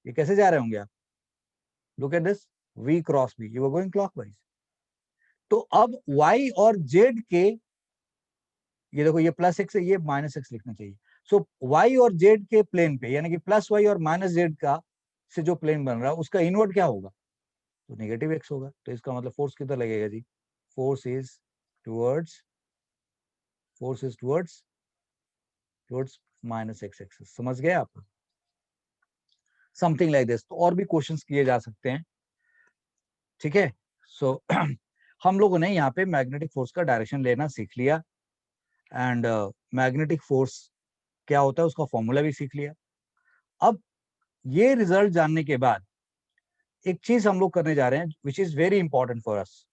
ये कैसे जा रहे होंगे आप? Look at this, v cross b, you are going clockwise. तो अब y और z के, ये देखो ये प्लस एक्स है, ये माइनस एक्स लिखना चाहिए। सो y और z के प्लेन पे, यानी कि प्लस y और माइनस z का से जो प्लेन बन रहा है उसका इनवर्ट क्या होगा? तो नेगेटिव एक्स होगा। तो इसका मतलब फोर्स किधर लगेगा जी? Force is towards, force is towards towards minus X axis. समझ गए आप? Something like this. तो और भी क्वेश्चंस किए जा सकते हैं, ठीक है। सो हम लोगों ने यहाँ पे मैग्नेटिक फोर्स का डायरेक्शन लेना सीख लिया, एंड मैग्नेटिक फोर्स क्या होता है उसका फॉर्मूला भी सीख लिया। अब ये रिजल्ट जानने के बाद एक चीज हम लोग करने जा रहे हैं which is very important for us.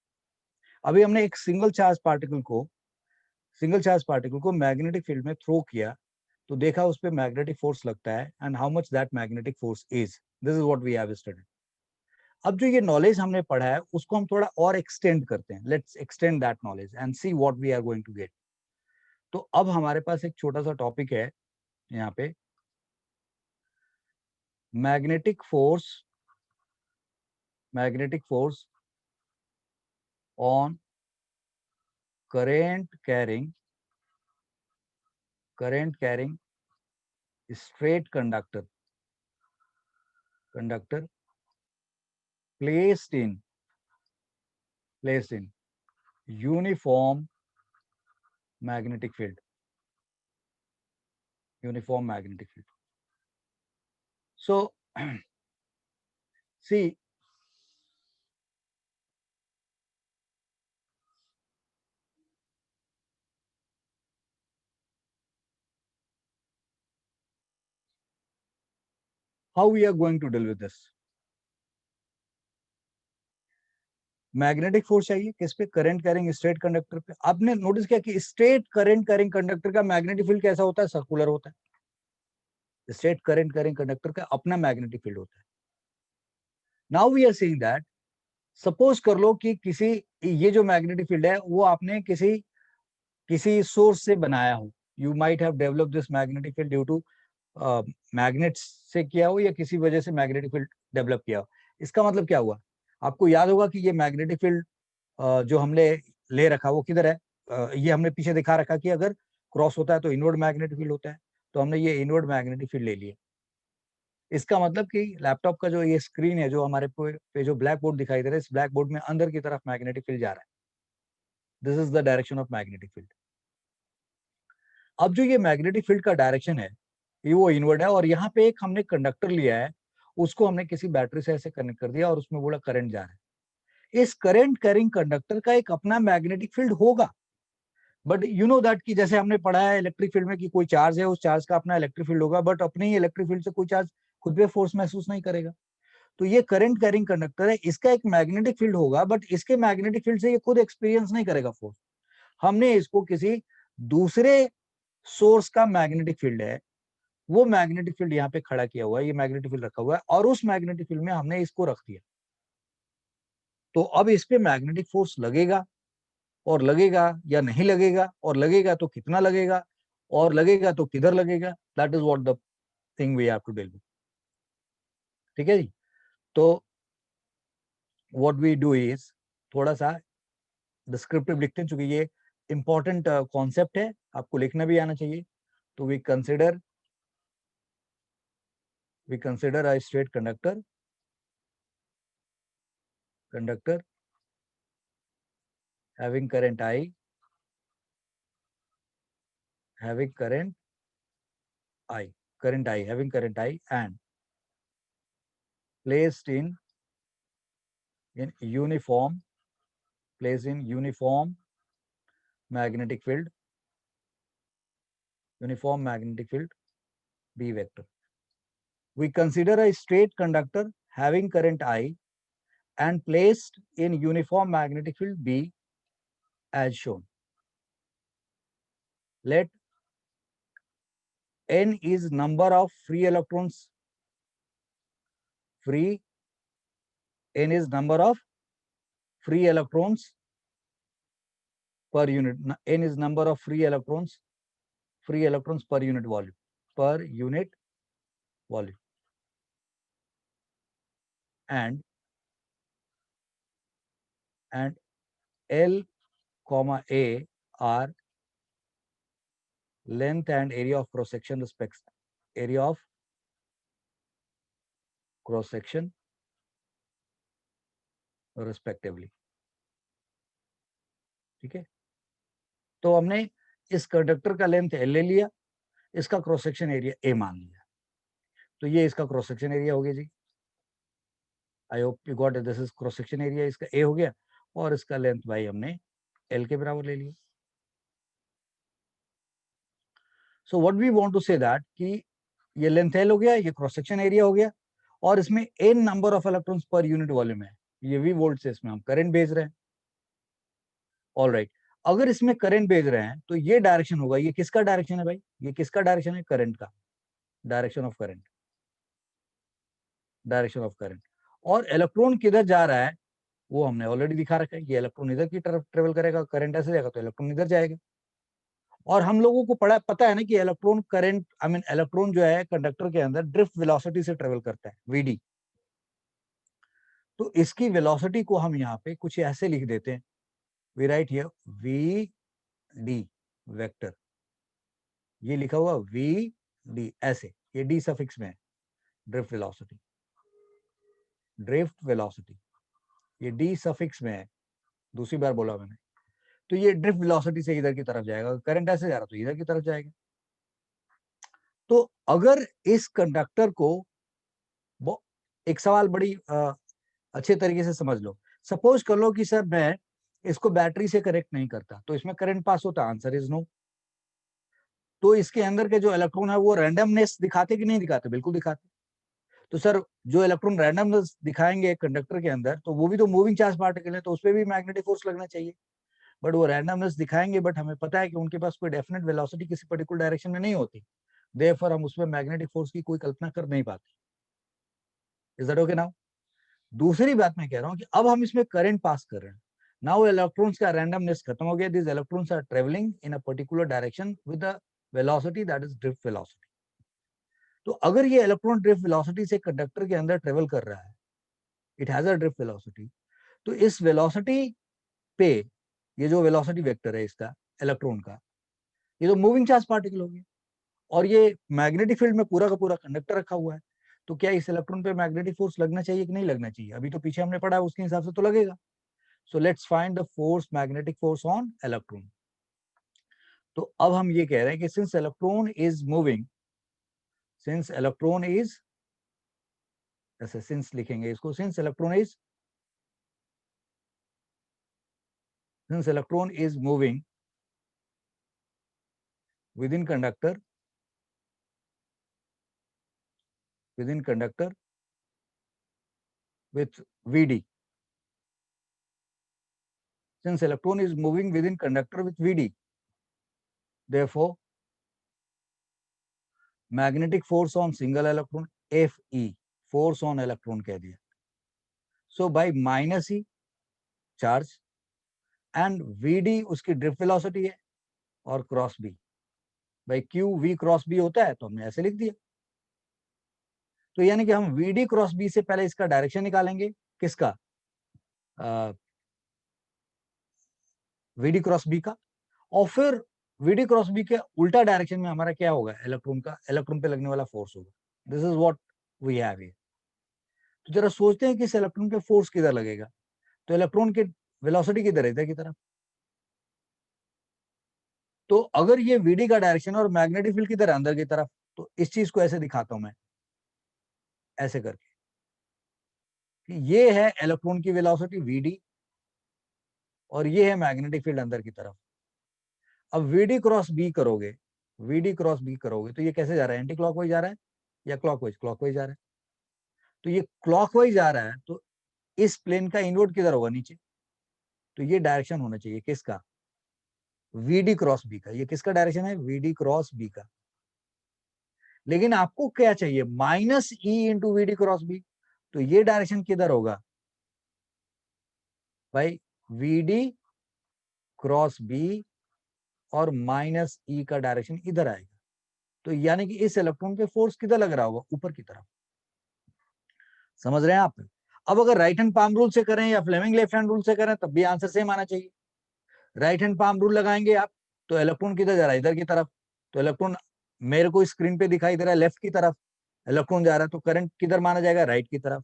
अभी हमने एक सिंगल चार्ज पार्टिकल को मैग्नेटिक फील्ड में थ्रो किया, तो देखा उस पर मैग्नेटिक फोर्स लगता है, and how much that magnetic force is, this is what we have studied. अब जो ये नॉलेज हमने पढ़ा है उसको हम थोड़ा और एक्सटेंड करते हैं। Let's extend that knowledge and see what we are going to get. तो अब हमारे पास एक छोटा सा टॉपिक है यहाँ पे, magnetic force, magnetic force on current carrying straight conductor placed in uniform magnetic field, uniform magnetic field. So see, how we are going to deal with this. Magnetic force चाहिए किस पे? करंट कैरिंग स्ट्रेट कंडक्टर पे। आपने notice किया कि straight current carrying conductor का magnetic field कैसा होता है? सर्कुलर होता है। स्ट्रेट करंट कैरिंग कंडक्टर का अपना मैग्नेटिक फील्ड होता है। Now we are seeing that, suppose कर लो कि किसी, ये जो मैग्नेटिक फील्ड है वो आपने किसी किसी सोर्स से बनाया हो। You might have develop this magnetic field due two magnets से किया हो, या किसी वजह से मैग्नेटिक फील्ड डेवलप किया हो। इसका मतलब क्या हुआ? आपको याद होगा कि ये मैग्नेटिक फील्ड जो हमने ले रखा वो किधर है? ये हमने पीछे दिखा रखा कि अगर क्रॉस होता है तो इनवर्ड मैग्नेटिक फील्ड होता है। तो हमने ये इनवर्ड मैग्नेटिक फील्ड ले लिया। इसका मतलब कि लैपटॉप का जो ये स्क्रीन है, जो हमारे पे जो ब्लैक बोर्ड दिखाई दे रहा है, इस ब्लैक बोर्ड में अंदर की तरफ मैग्नेटिक फील्ड जा रहा है। This is the direction of magnetic field. अब जो ये मैग्नेटिक फील्ड का डायरेक्शन है ये वो इनवर्ड है, और यहाँ पे एक हमने कंडक्टर लिया है, उसको हमने किसी बैटरी से ऐसे कनेक्ट कर दिया और उसमें बोला करंट जा रहा है। इस करंट कैरिंग कंडक्टर का एक अपना मैग्नेटिक फील्ड होगा, बट यू नो दैट कि जैसे हमने पढ़ा है इलेक्ट्रिक फील्ड में कि कोई चार्ज है, उस चार्ज का अपना इलेक्ट्रिक फील्ड होगा, बट अपने ही इलेक्ट्रिक फील्ड से कोई चार्ज खुद पे फोर्स महसूस नहीं करेगा। तो ये करंट कैरिंग कंडक्टर है, इसका एक मैग्नेटिक फील्ड होगा, बट इसके मैग्नेटिक फील्ड से ये खुद एक्सपीरियंस नहीं करेगा फोर्स। हमने इसको किसी दूसरे सोर्स का मैग्नेटिक फील्ड है, वो मैग्नेटिक फील्ड यहाँ पे खड़ा किया हुआ है, ये मैग्नेटिक फील्ड रखा हुआ है, और उस मैग्नेटिक फील्ड में हमने इसको रख दिया। तो अब इस पे मैग्नेटिक फोर्स लगेगा, और लगेगा या नहीं लगेगा, और लगेगा तो कितना लगेगा, और लगेगा तो किधर लगेगा, that is what the thing we have to deal with. ठीक है जी। तो व्हाट वी डू इज, थोड़ा सा डिस्क्रिप्टिव लिखते हैं, चूंकि ये इंपॉर्टेंट कॉन्सेप्ट है, आपको लिखना भी आना चाहिए। तो we consider a straight conductor having current I, having having current I, and placed in uniform, placed in magnetic field, uniform magnetic field B vector. We consider a straight conductor having current I and placed in uniform magnetic field B as shown. Let n is number of free electrons, n is number of free electrons per unit, n is number of free electrons per unit volume. per unit volume, and L comma A are length and area of cross section respectively. ठीक है, तो हमने इस conductor का length L ले लिया, इसका cross section area A मान लिया, तो ये इसका क्रॉस सेक्शन एरिया हो गया जी। I hope you got it, this is cross section area, इसका A हो गया, और इसका लेंथ भाई हमने L के बराबर ले लिया। So what we want to say that कि ये लेंथ L हो गया, ये क्रॉस सेक्शन एरिया हो गया, और इसमें n number of electrons per unit volume है, ये V वोल्ट से इसमें हम करंट भेज रहे हैं। ऑल राइट, अगर इसमें करंट भेज रहे हैं तो ये डायरेक्शन होगा, ये किसका डायरेक्शन है भाई, ये किसका डायरेक्शन है, करंट का, direction of current, direction of current. और इलेक्ट्रॉन किधर जा रहा है वो हमने ऑलरेडी दिखा रखा है, ये इलेक्ट्रॉन इधर की तरफ ट्रेवल करेगा, करंट ऐसे जाएगा तो इलेक्ट्रॉन इधर जाएगा। और हम लोगों को पता है ना कि electron current, I mean electron जो है कंडक्टर के अंदर ड्रिफ्ट वेलोसिटी से ट्रेवल करता है, वीडी। तो इसकी वेलोसिटी को हम यहाँ पे कुछ ऐसे लिख देते हैं, we write here V D vector, ये लिखा हुआ वी डी ऐसे, ये डी सफिक्स में है, ड्रिफ्ट वेलोसिटी, ड्रिफ्ट वेलोसिटी ये डी सफिक्स में है, दूसरी बार बोला मैंने। तो ये ड्रिफ्ट वेलोसिटी से इधर की तरफ जाएगा, करंट ऐसे जा रहा तो इधर की तरफ जाएगा। तो अगर इस कंडक्टर को, एक सवाल बड़ी अच्छे तरीके से समझ लो, सपोज कर लो कि सर मैं इसको बैटरी से कनेक्ट नहीं करता तो इसमें करंट पास होता, आंसर इज नो। तो इसके अंदर के जो इलेक्ट्रॉन है वो रैंडमनेस दिखाते कि नहीं दिखाते, बिल्कुल दिखाते। तो सर जो इलेक्ट्रॉन रैंडमनेस दिखाएंगे कंडक्टर के अंदर तो वो भी तो मूविंग चार्ज पार्टिकल है, तो उसपे भी मैग्नेटिक फोर्स लगना चाहिए, बट वो रैंडमनेस दिखाएंगे, बट हमें पता है कि उनके पास कोई डेफिनेट वेलोसिटी किसी पर्टिकुलर डायरेक्शन में नहीं होती, देयरफॉर हम उसमें मैग्नेटिक फोर्स की कोई कल्पना कर नहीं पाते। Is that okay now? दूसरी बात मैं कह रहा हूं कि अब हम इसमें करंट पास कर रहे हैं, नाउ इलेक्ट्रॉन्स का रैंडमनेस खत्म हो गया, this electrons are travelling in a particular direction with the velocity that is drift velocity. तो अगर ये इलेक्ट्रॉन ड्रिफ्ट वेलोसिटी से कंडक्टर के अंदर ट्रेवल कर रहा है, it has a drift velocity, तो इस वेलोसिटी पे ये जो वेलोसिटी वेक्टर है इसका इलेक्ट्रॉन का, ये तो मूविंग चार्ज पार्टिकल हो गया, और ये मैग्नेटिक फील्ड में पूरा का पूरा कंडक्टर रखा हुआ है, तो क्या इस इलेक्ट्रॉन पे मैग्नेटिक फोर्स लगना चाहिए कि नहीं लगना चाहिए? अभी तो पीछे हमने पढ़ा है उसके हिसाब से तो लगेगा। So let's find the force, magnetic force on electron. तो अब हम ये कह रहे हैं कि since electron is moving, since electron is, ऐसे सिंस लिखेंगे इसको, since electron is moving within conductor with Vd, since electron is moving within conductor with Vd, therefore magnetic force on single electron Fe, force on electron कह दिया, so by minus E charge and Vd उसकी drift velocity है और cross B by Q V cross B होता है, तो हमने ऐसे लिख दिया। तो यानी कि हम Vd क्रॉस B से पहले इसका डायरेक्शन निकालेंगे, किसका, Vd क्रॉस B का, और फिर Vd क्रॉस B के उल्टा डायरेक्शन में हमारा क्या होगा, इलेक्ट्रॉन पे लगने वाला फोर्स होगा। This is what we have here. तो जरा सोचते हैं कि इस इलेक्ट्रॉन पे फोर्स किधर लगेगा, तो इलेक्ट्रॉन की वेलोसिटी किधर है, इधर की तरफ। तो अगर ये Vd का डायरेक्शन और मैग्नेटिक फील्ड किधर है, अंदर की तरफ, तो इस चीज को ऐसे दिखाता हूं मैं, ऐसे करके कि ये है इलेक्ट्रॉन की वेलोसिटी Vd और ये है मैग्नेटिक फील्ड अंदर की तरफ। अब Vd क्रॉस B करोगे, Vd क्रॉस B करोगे तो ये कैसे जा रहा है, एंटी क्लॉकवाइज जा रहा है या क्लॉकवाइज, क्लॉकवाइज जा रहा है। तो ये क्लॉकवाइज जा रहा है, तो इस प्लेन का इनवर्ट किधर होगा, नीचे। तो ये डायरेक्शन होना चाहिए किसका, Vd क्रॉस B का। ये किसका डायरेक्शन है, Vd क्रॉस B का। लेकिन आपको क्या चाहिए, minus E into Vd cross B। तो ये डायरेक्शन किधर होगा भाई, Vd क्रॉस B और माइनस E का डायरेक्शन इधर आएगा। तो यानी कि इस इलेक्ट्रॉन पे फोर्स किधर लग रहा होगा, ऊपर की तरफ। समझ रहे हैं आप? अब अगर राइट हैंड पाम रूल से करें या फ्लेमिंग लेफ्ट हैंड रूल से करें तब भी आंसर सेम आना चाहिए। राइट हैंड पाम रूल लगाएंगे आप तो इलेक्ट्रॉन किधर जा रहा है, इधर की तरफ। तो इलेक्ट्रॉन मेरे को स्क्रीन पे दिखाई दे रहा है लेफ्ट की तरफ, इलेक्ट्रॉन जा रहा है, तो करंट किधर माना जाएगा, राइट की तरफ।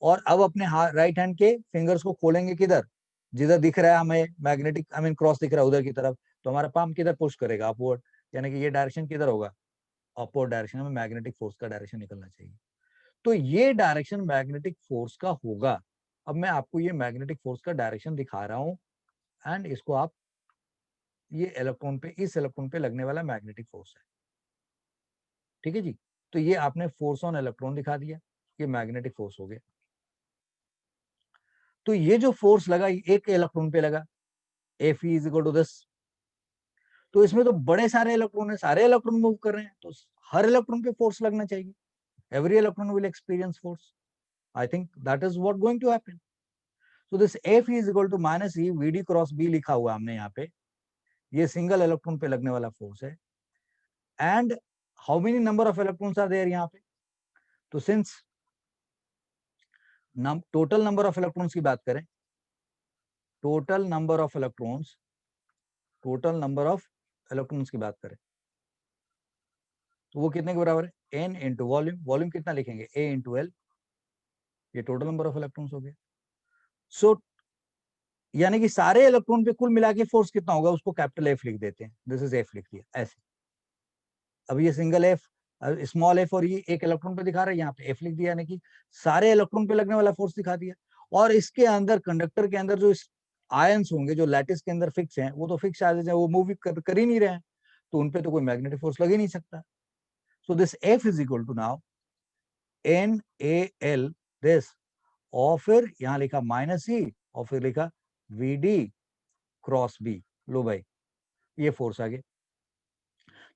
और अब अपने राइट हैंड के फिंगर्स को खोलेंगे किधर, जिधर दिख रहा है हमें मैग्नेटिक आई मीन क्रॉस दिख रहा है उधर की तरफ, तो हमारा पाम किधर पुश करेगा, अपवर्ड। यानी कि ये डायरेक्शन किधर होगा, अपवर्ड डायरेक्शन में मैग्नेटिक फोर्स का डायरेक्शन निकलना चाहिए। तो ये डायरेक्शन मैग्नेटिक फोर्स का होगा। अब मैं आपको ये मैग्नेटिक फोर्स का डायरेक्शन दिखा रहा हूं एंड इसको आप, ये इलेक्ट्रॉन पे, इस इलेक्ट्रॉन पे लगने वाला मैग्नेटिक फोर्स है। ठीक है जी। तो ये आपने फोर्स ऑन इलेक्ट्रॉन दिखा दिया, ये मैग्नेटिक फोर्स हो गया। तो ये जो फोर्स लगा एक इलेक्ट्रॉन पे लगा, Fe is equal to this. तो इसमें तो बड़े सारे इलेक्ट्रॉन है, सारे इलेक्ट्रॉन मूव कर रहे हैं, तो हर इलेक्ट्रॉन पे फोर्स लगना चाहिए। Every electron will experience force. I think that is what going to happen. So this Fe is equal to minus E V D cross B लिखा हुआ हमने यहाँ पे, ये सिंगल इलेक्ट्रॉन पे लगने वाला फोर्स है। And how many number of electrons are there यहाँ पे, तो since total number of electrons की बात करें, total number of electrons, total number of electrons की बात करें तो वो कितने के बराबर है, n इंटू वॉल्यूम। वॉल्यूम कितना लिखेंगे, a इंटू एल, ये टोटल नंबर ऑफ इलेक्ट्रॉन्स हो गए। सो यानी कि सारे इलेक्ट्रॉन पे कुल मिला के फोर्स कितना होगा, उसको कैपिटल एफ लिख देते हैं, दिस इज एफ लिख दिया ऐसे। अब ये सिंगल एफ, स्मॉल एफ, और ये एक इलेक्ट्रॉन पे दिखा रहा है, यहाँ पे एफ लिख दिया, यानी कि सारे इलेक्ट्रॉन पे लगने वाला फोर्स दिखा दिया। और इसके अंदर कंडक्टर के अंदर जो आयंस होंगे, जो लैटिस के अंदर फिक्स हैं, वो तो फिक्स चार्जेस हैं, वो मूव कर ही नहीं रहे हैं, तो उनपे तो कोई मैग्नेटिक फोर्स लग ही नहीं सकता। So this F is equal to now N A L this, और फिर यहां लिखा माइनस ई, और फिर लिखा वी डी क्रॉस बी। लो भाई, ये फोर्स आ गया।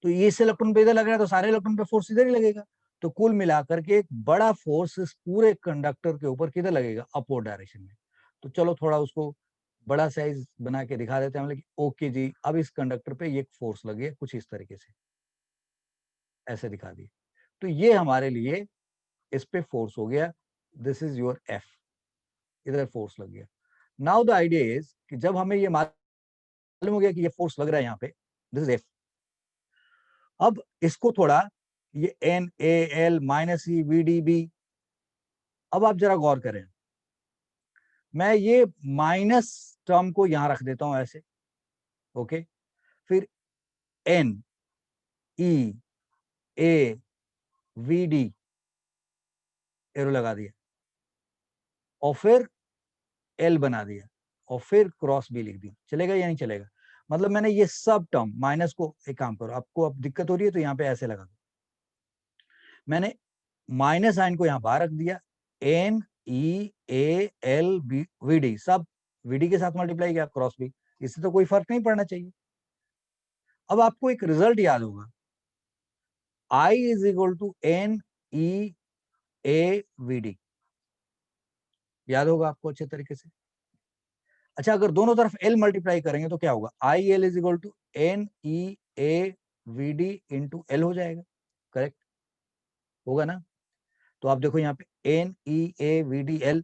तो ये इस इलेक्ट्रॉन पे इधर लग रहा है, तो सारे इलेक्ट्रॉन पे फोर्स इधर ही लगेगा। तो कुल मिलाकर के एक बड़ा फोर्स इस पूरे कंडक्टर के ऊपर किधर लगेगा, अपवर्ड डायरेक्शन में। तो चलो थोड़ा उसको बड़ा साइज बना के दिखा देते हैं हम लोग। ओके जी, अब इस कंडक्टर पे ये फोर्स लगी है कुछ इस तरीके से, ऐसे दिखा दिए। तो ये हमारे लिए इस पे फोर्स हो गया, दिस इज योर एफ, इधर फोर्स लग गया। नाउ द आइडिया इज कि जब हमें ये मालूम हो गया कि ये फोर्स लग रहा है यहाँ पे, दिस इज एफ, अब इसको थोड़ा, ये N A L minus E V D B, अब आप जरा गौर करें, मैं ये माइनस टर्म को यहां रख देता हूं ऐसे, ओके। फिर N E A we D arrow लगा दिया, और फिर एल बना दिया, और फिर क्रॉस बी लिख दिया। चलेगा या नहीं चलेगा? मतलब मैंने ये सब टर्म माइनस को, एक काम करो, आपको अब दिक्कत हो रही है तो यहाँ पे ऐसे लगा दो, मैंने माइनस साइन को यहां बाहर रख दिया, N E A L B V D, सब वी डी के साथ मल्टीप्लाई किया, क्रॉस बी, इससे तो कोई फर्क नहीं पड़ना चाहिए। अब आपको एक रिजल्ट याद होगा, I is equal to N E A we d, याद होगा आपको अच्छे तरीके से। अच्छा, अगर दोनों तरफ एल मल्टीप्लाई करेंगे तो क्या होगा, I L is equal to N E A we D into L हो जाएगा, करेक्ट होगा ना? तो आप देखो यहाँ पे N E A we D L.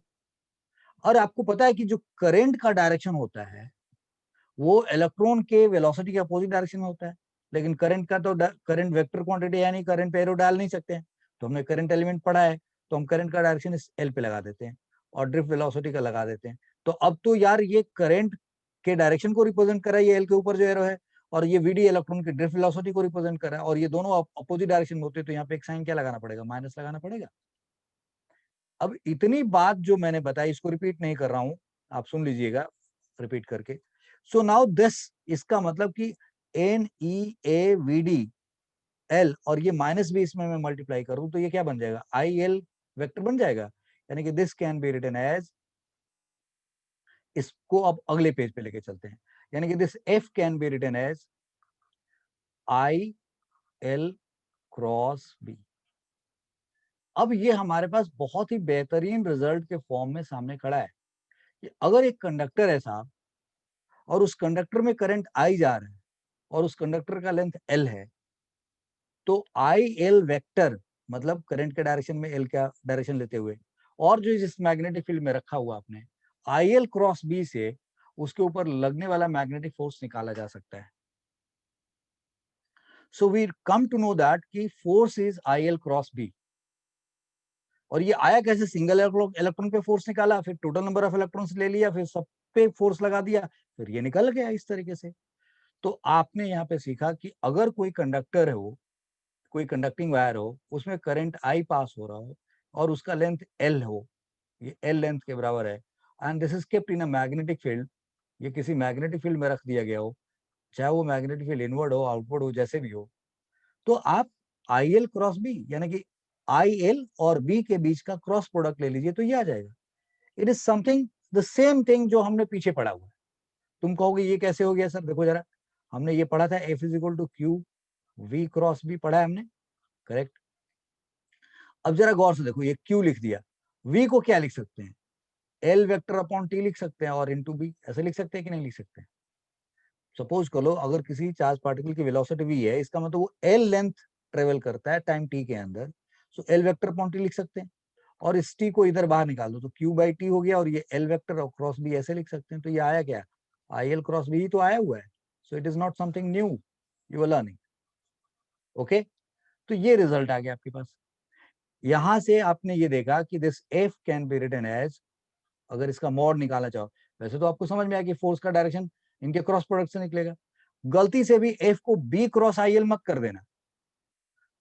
और आपको पता है कि जो करंट का डायरेक्शन होता है वो इलेक्ट्रॉन के वेलोसिटी के अपोजिट डायरेक्शन में होता है, लेकिन करंट का तो करंट वेक्टर क्वांटिटी यानी करंट पे एरो डाल नहीं सकते हैं, तो हमने करंट एलिमेंट पढ़ा है, तो हम करंट का डायरेक्शन इस एल पे लगा देते हैं और ड्रिफ्ट वेलोसिटी का लगा देते हैं। तो अब तो यार ये करंट के डायरेक्शन को रिप्रेजेंट कर रहा है, ये एल के ऊपर जो एरो है, और ये वीडी इलेक्ट्रॉन की ड्रिफ्ट वेलोसिटी को रिप्रेजेंट कर रहा है, और ये दोनों अपोजिट डायरेक्शन में होते हैं, तो यहाँ पे एक साइन क्या लगाना पड़ेगा, माइनस लगाना पड़ेगा। अब इतनी बात जो मैंने बताई इसको रिपीट नहीं कर रहा हूं, आप सुन लीजिएगा रिपीट करके। सो नाउ दिस, इसका मतलब कि N E A we D L, और ये माइनस भी इसमें मैं मल्टीप्लाई करूं तो ये क्या बन जाएगा, आई एल वेक्टर बन जाएगा। यानी कि this can be written as, इसको अब अगले पेज पे लेके चलते हैं, यानी कि this F can be written as I L cross B. अब ये हमारे पास बहुत ही बेहतरीन रिजल्ट के फॉर्म में सामने खड़ा है कि अगर एक कंडक्टर है साहब, और उस कंडक्टर में करंट आई जा रहा है, और उस कंडक्टर का लेंथ एल है, तो आई एल वेक्टर मतलब करंट के डायरेक्शन में एल का डायरेक्शन लेते हुए, और जो जिस मैग्नेटिक फील्ड में रखा हुआ आपने आई एल क्रॉस बी से उसके ऊपर लगने वाला मैग्नेटिक फोर्स निकाला जा सकता है. So we come to know that कि force is I L cross B. और ये आया कैसे? सिंगल इलेक्ट्रॉन पे फोर्स निकाला, फिर टोटल नंबर ऑफ इलेक्ट्रॉन्स ले लिया, फिर सब पे फोर्स लगा दिया, फिर ये निकल गया इस तरीके से. तो आपने यहाँ पे सीखा कि अगर कोई कंडक्टर हो, कोई कंडक्टिंग वायर हो, उसमें करंट आई पास हो रहा हो और उसका लेंथ एल हो, ये एल लेंथ के बराबर है, and this is kept in a magnetic field, ये किसी मैग्नेटिक फील्ड में रख दिया गया हो, चाहे वो मैग्नेटिक फील्ड इनवर्ड हो आउटवर्ड हो जैसे भी हो, तो आप आई एल क्रॉस बी यानी कि आई एल और बी के बीच का क्रॉस प्रोडक्ट ले लीजिए तो ये आ जाएगा. It is something the same thing जो हमने पीछे पढ़ा हुआ है. तुम कहोगे ये कैसे हो गया सर? देखो जरा, हमने ये पढ़ा था F is equal to Q we cross B पढ़ा है हमने, करेक्ट. अब जरा गौर से देखो, ये क्यू लिख दिया, वी को क्या लिख सकते हैं? एल वेक्टर अपॉन टी लिख सकते हैं और इनटू बी, ऐसे लिख सकते हैं कि नहीं लिख सकते हैं? सपोज करो अगर किसी चार्ज पार्टिकल की वेलोसिटी वी है, इसका मतलब वो एल लेंथ ट्रेवल करता है टाइम टी के अंदर, so L vector upon T लिख सकते हैं. और इस टी को इधर बाहर निकाल दो तो क्यू बाई टी हो गया, और ये एल वेक्टर और क्रॉस बी ऐसे लिख सकते हैं. तो ये आया क्या? आई एल क्रॉस बी ही तो आया हुआ है. So it is not something new you are learning. Okay, तो ये रिजल्ट आ गया आपके पास. यहां से आपने ये देखा कि this F can be written as, अगर इसका मॉड निकालना चाहो, वैसे तो आपको समझ में आया कि फोर्स का डायरेक्शन इनके क्रॉस प्रोडक्ट से निकलेगा. गलती से भी एफ को बी क्रॉस आई एल मत कर देना.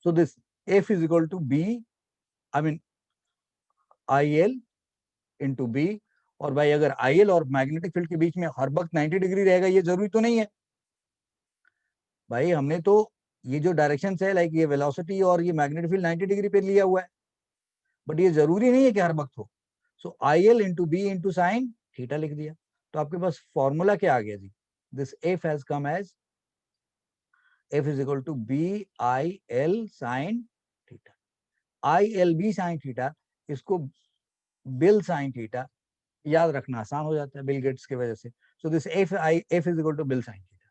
So this F is equal to B, I mean I L into B. और भाई अगर आई एल और मैग्नेटिक फील्ड के बीच में हर वक्त 90 डिग्री रहेगा ये जरूरी तो नहीं है भाई. हमने तो ये जो डायरेक्शन है, लाइक ये वेलोसिटी और ये मैग्नेटिक फील्ड 90 डिग्री पे लिया हुआ है, बट ये जरूरी नहीं है कि हर वक्त हो. So I L into B into sine theta लिख दिया. तो आपके पास फॉर्मूला क्या आ गया जी? This F has come as F is equal to B I L sine theta. I L B sine theta, इसको बिल साइन थीटा याद रखना आसान हो जाता है बिल गेट्स की वजह से. So this F is equal to B I L sine theta,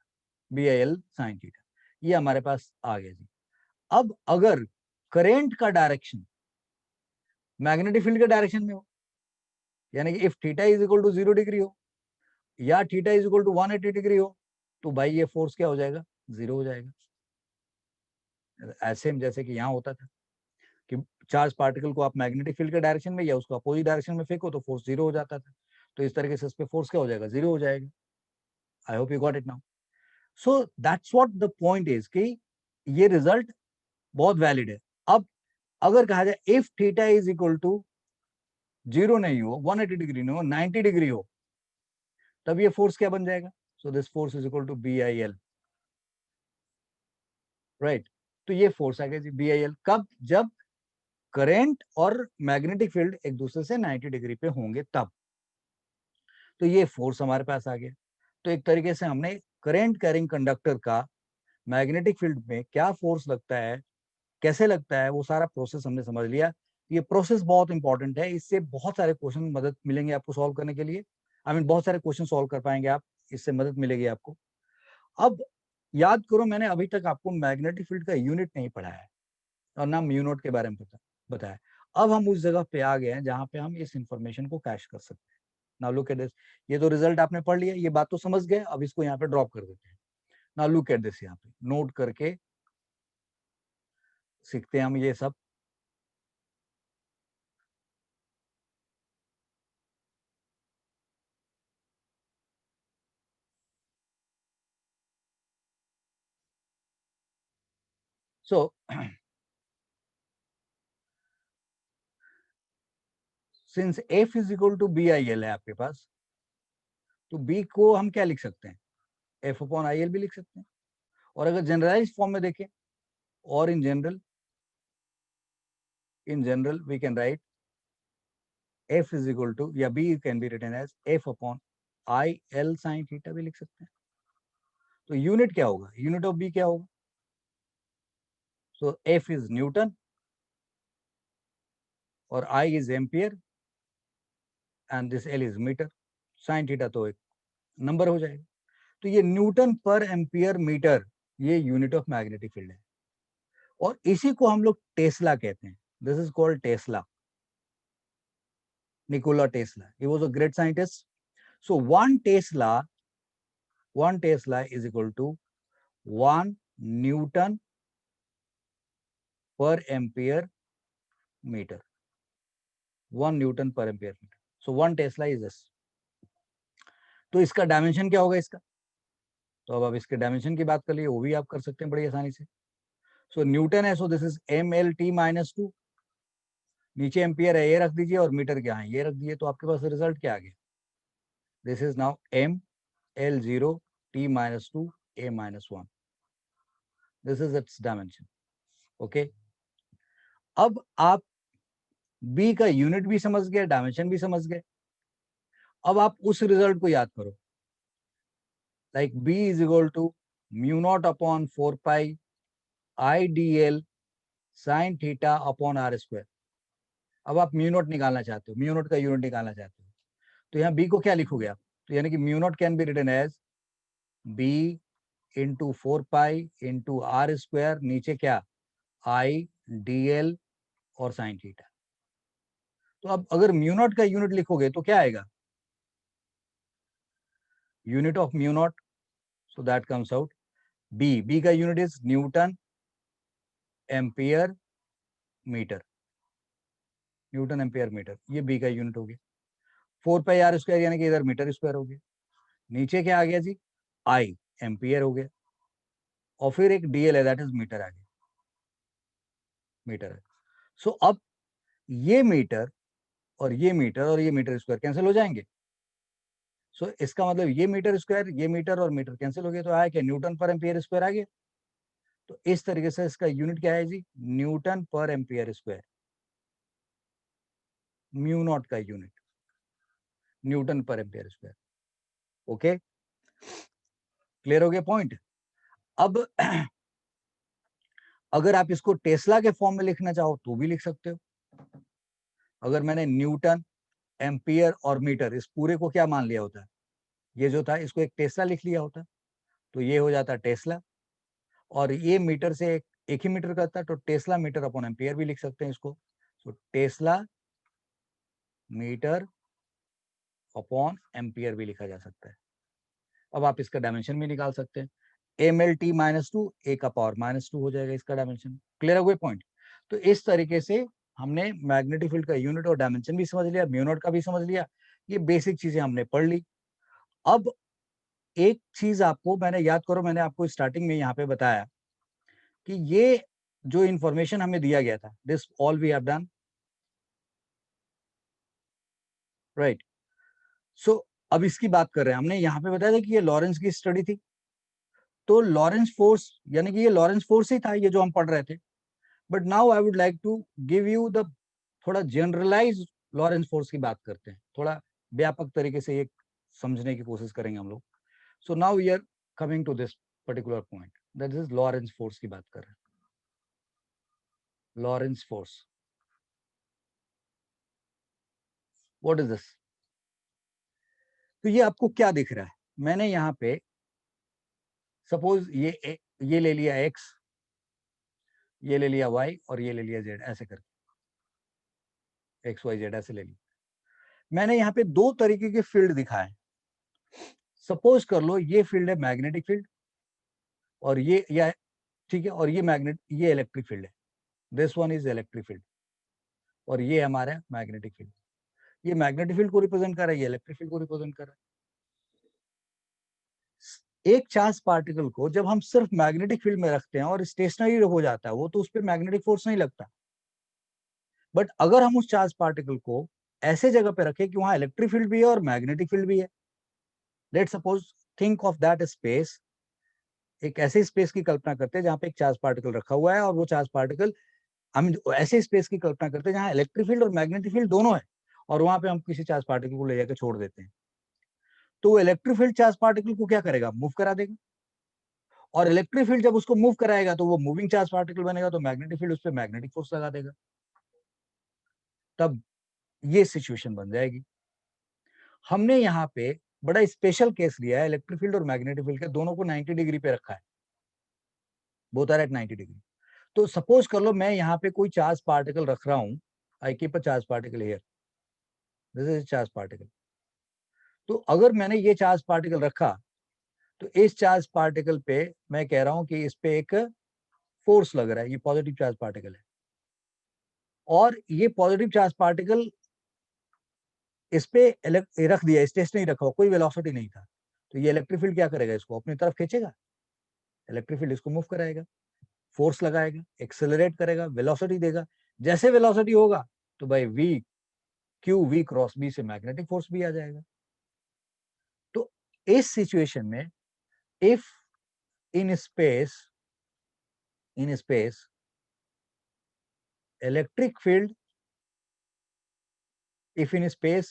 B I L sine theta, ये हमारे पास आ गया जी. अब अगर करेंट का डायरेक्शन मैग्नेटिक फील्ड के डायरेक्शन में हो, यानी कि if theta is equal to 0 degree हो या theta is equal to 180 degree हो, तो भाई ये फोर्स क्या हो जाएगा? 0 हो जाएगा. ऐसे जैसे कि यहाँ होता था कि चार्ज पार्टिकल को आप मैग्नेटिक फील्ड के डायरेक्शन में या उसको अपोजिट डायरेक्शन में फेंको तो फोर्स 0 हो जाता था. तो इस तरीके से इस पे फोर्स क्या हो जाएगा? 0 हो जाएगा. I hope you got it now. So that's what the point is कि ये रिजल्ट बहुत वैलिड है. अब अगर कहा जाए if theta is equal to 0 नहीं हो, 180 डिग्री नहीं हो, 90 डिग्री हो, तब ये फोर्स क्या बन जाएगा? So this force is equal to B I L, right. तो ये फोर्स आ गया जी बी आई एल. कब? जब करंट और मैग्नेटिक फील्ड एक दूसरे से 90 डिग्री पे होंगे तब. तो ये फोर्स हमारे पास आ गया. तो एक तरीके से हमने करंट कैरिंग कंडक्टर का मैग्नेटिक फील्ड में क्या फोर्स लगता है, कैसे लगता है, वो सारा प्रोसेस हमने समझ लिया. ये प्रोसेस बहुत इंपॉर्टेंट है, इससे बहुत सारे क्वेश्चन मदद मिलेंगे आपको सॉल्व करने के लिए. आई मीन बहुत सारे क्वेश्चन सॉल्व कर पाएंगे आप, इससे मदद मिलेगी आपको. अब याद करो, मैंने अभी तक आपको मैग्नेटिक फील्ड का यूनिट नहीं पढ़ाया है और ना म्यू नॉट के बारे में बताया. अब हम उस जगह पे आ गए हैं जहां पे हम इस इंफॉर्मेशन को कैश कर सकते हैं. Now look at this. ये तो रिजल्ट आपने पढ़ लिया, ये बात तो समझ गए. अब इसको यहाँ पे ड्रॉप कर देते हैं. नाउ लुक एट दिस, यहाँ पे नोट करके सीखते हैं हम ये सब. So since F is equal to B I L है आपके पास, तो बी को हम क्या लिख सकते हैं? एफ अपॉन आई एल भी लिख सकते हैं. और अगर जनरलाइज फॉर्म में देखें, और in general we can write F is equal to, या B can be written as F upon I L sine theta भी लिख सकते हैं. तो यूनिट क्या होगा? यूनिट ऑफ बी क्या होगा? सो एफ इज न्यूटन और I is ampere and this L is metre. Sine theta तो एक नंबर हो जाएगा. तो ये न्यूटन पर एम्पियर मीटर, ये यूनिट ऑफ मैग्नेटिक फील्ड है. और इसी को हम लोग टेस्ला कहते हैं. This is called Tesla, Nikola Tesla. He was a great scientist. So one Tesla is equal to 1 Newton per ampere meter. 1 Newton per ampere meter. So 1 Tesla is this. तो इसका डायमेंशन क्या होगा इसका? तो अब आप इसके डायमेंशन की बात कर लिए, वो भी आप कर सकते हैं बड़ी आसानी से. सो न्यूटन है, सो दिस इज mlt-2. नीचे एम्पियर है, ये रख दीजिए, और मीटर क्या है, ये रख दिए. तो आपके पास रिजल्ट क्या आ गया? This is now ml0t-2 a-1. This is it's dimension. Okay, अब आप बी का यूनिट भी समझ गए, डायमेंशन भी समझ गए. अब आप उस रिजल्ट को याद करो, like b is equal to mu naught upon 4 pi I D L sine theta upon R square. अब आप म्यू नॉट निकालना चाहते हो, म्यू नॉट का यूनिट निकालना चाहते हो, तो यहाँ b को क्या लिखोगे आप? तो यानी कि mu naught can be written as b into 4 pi into R square, नीचे क्या, आई डी एल और साइन थीटा. तो अब अगर म्यू नॉट का यूनिट लिखोगे तो क्या आएगा? Unit of mu naught, so that comes out b का unit is newton ampere metre. Newton ampere metre, ये b का यूनिट हो गया. 4 पाई आर स्क्वायर यानी कि इधर मीटर स्क्वायर हो गया. नीचे क्या आ गया जी? आई एम्पियर हो गया, और फिर एक डीएल है, दैट इज मीटर आ गया. मीटर है. सो अब ये मीटर और ये मीटर और ये मीटर स्क्वायर कैंसिल हो जाएंगे. सो इसका मतलब ये मीटर स्क्वायर, ये मीटर और मीटर कैंसिल हो गया, तो आया क्या? न्यूटन पर एम्पियर स्क्वायर आ गया. तो इस तरीके से इसका यूनिट क्या है जी? न्यूटन पर एम्पियर स्क्वायर. म्यू नॉट का यूनिट न्यूटन पर एम्पियर स्क्वायर. ओके, क्लियर हो गया पॉइंट? अब अगर आप इसको टेस्ला के फॉर्म में लिखना चाहो तो भी लिख सकते हो. अगर मैंने न्यूटन एम्पियर और मीटर इस पूरे को क्या मान लिया होता, ये जो था इसको एक टेस्ला लिख लिया होता, तो ये हो जाता टेस्ला. और ये मीटर से एक ही मीटर करता, तो टेस्ला मीटर अपॉन एम्पियर भी लिख सकते हैं इसको. तो टेस्ला मीटर अपॉन एम्पियर भी लिखा जा सकता है. अब आप इसका डायमेंशन भी निकाल सकते हैं. mlt-2 a का पावर -2 हो जाएगा इसका डायमेंशन. क्लियर हो गया पॉइंट? तो इस तरीके से हमने मैग्नेटिक फील्ड का यूनिट और डायमेंशन भी समझ लिया, म्यू नॉट का भी समझ लिया. ये बेसिक चीजें हमने पढ़ ली. अब एक चीज आपको, मैंने याद करो, मैंने आपको स्टार्टिंग में यहाँ पे बताया कि ये जो इंफॉर्मेशन हमें दिया गया था, this all we have done, right. So अब इसकी बात कर रहे हैं. हमने यहाँ पे बताया था कि ये लॉरेंस की स्टडी थी. तो लॉरेंस फोर्स, यानी कि ये लॉरेंस फोर्स ही था ये जो हम पढ़ रहे थे. But now I would like to give you the थोड़ा जनरलाइज लॉरेंस फोर्स की बात करते हैं, थोड़ा व्यापक तरीके से ये समझने की कोशिश करेंगे हम लोग. So now we are coming to this particular point, that is Lorentz force की बात कर रहे हैं. Lorentz force, what is this? तो ये आपको क्या दिख रहा है? मैंने यहाँ पे सपोज ये ले लिया x, ये ले लिया y और ये ले लिया z, ऐसे करके x y z ऐसे ले लिया. मैंने यहाँ पे दो तरीके के फील्ड दिखाए. सपोज कर लो ये फील्ड है मैग्नेटिक फील्ड, और ये या ठीक है, और ये इलेक्ट्रिक फील्ड है. This one is electric field, और ये हमारा मैग्नेटिक फील्ड. ये मैग्नेटिक फील्ड को रिप्रेजेंट कर रहा है, ये इलेक्ट्रिक फील्ड को रिप्रेजेंट कर रहा है. एक चार्ज पार्टिकल को जब हम सिर्फ मैग्नेटिक फील्ड में रखते हैं और स्टेशनरी हो जाता है वो, तो उस पर मैग्नेटिक फोर्स नहीं लगता. बट अगर हम उस चार्ज पार्टिकल को ऐसे जगह पे रखें कि वहां इलेक्ट्रिक फील्ड भी है और मैग्नेटिक फील्ड भी है, let suppose think of that space, एक ऐसे स्पेस की कल्पना करते हैं जहां पे एक चार्ज पार्टिकल रखा हुआ है, और वो चार्ज पार्टिकल, हम ऐसे स्पेस की कल्पना करते हैं जहां इलेक्ट्रिक फील्ड और मैग्नेटिक फील्ड दोनों है, और वहां पे हम किसी चार्ज पार्टिकल को ले जाकर छोड़ देते हैं. तो वो इलेक्ट्रिक फील्ड चार्ज पार्टिकल को क्या करेगा? मूव करा देगा. और इलेक्ट्रिक फील्ड जब उसको मूव कराएगा तो वो मूविंग चार्ज पार्टिकल बनेगा, तो मैग्नेटिक फील्ड उस पर मैग्नेटिक फोर्स लगा देगा. तब ये सिचुएशन बन जाएगी. हमने यहाँ पे बड़ा स्पेशल केस लिया है, इलेक्ट्रिक फील्ड और मैग्नेटिक फील्ड के दोनों को 90 डिग्री पे रखा है, बोथ आर एट 90 डिग्री. तो सपोज कर लो मैं यहाँ पे कोई चार्ज पार्टिकल रख रहा हूँ, I keep a charge particle here, this is charge particle. तो अगर मैंने ये चार्ज पार्टिकल रखा, तो इस चार्ज पार्टिकल पे मैं कह रहा हूं कि इस पे एक फोर्स लग रहा है, ये पॉजिटिव चार्ज पार्टिकल है, और ये पॉजिटिव चार्ज पार्टिकल इस पे रख दिया, स्टेशनरी रखा हुआ, कोई वेलोसिटी नहीं था, तो ये इलेक्ट्रिक फील्ड क्या करेगा, इसको अपनी तरफ खींचेगा, इलेक्ट्रिक फील्ड इसको मूव कराएगा, फोर्स लगाएगा, एक्सेलरेट करेगा, वेलोसिटी देगा। जैसे वेलोसिटी होगा तो भाई v q we cross B से मैग्नेटिक फोर्स भी आ जाएगा। तो इस सिचुएशन में if in space electric field if in space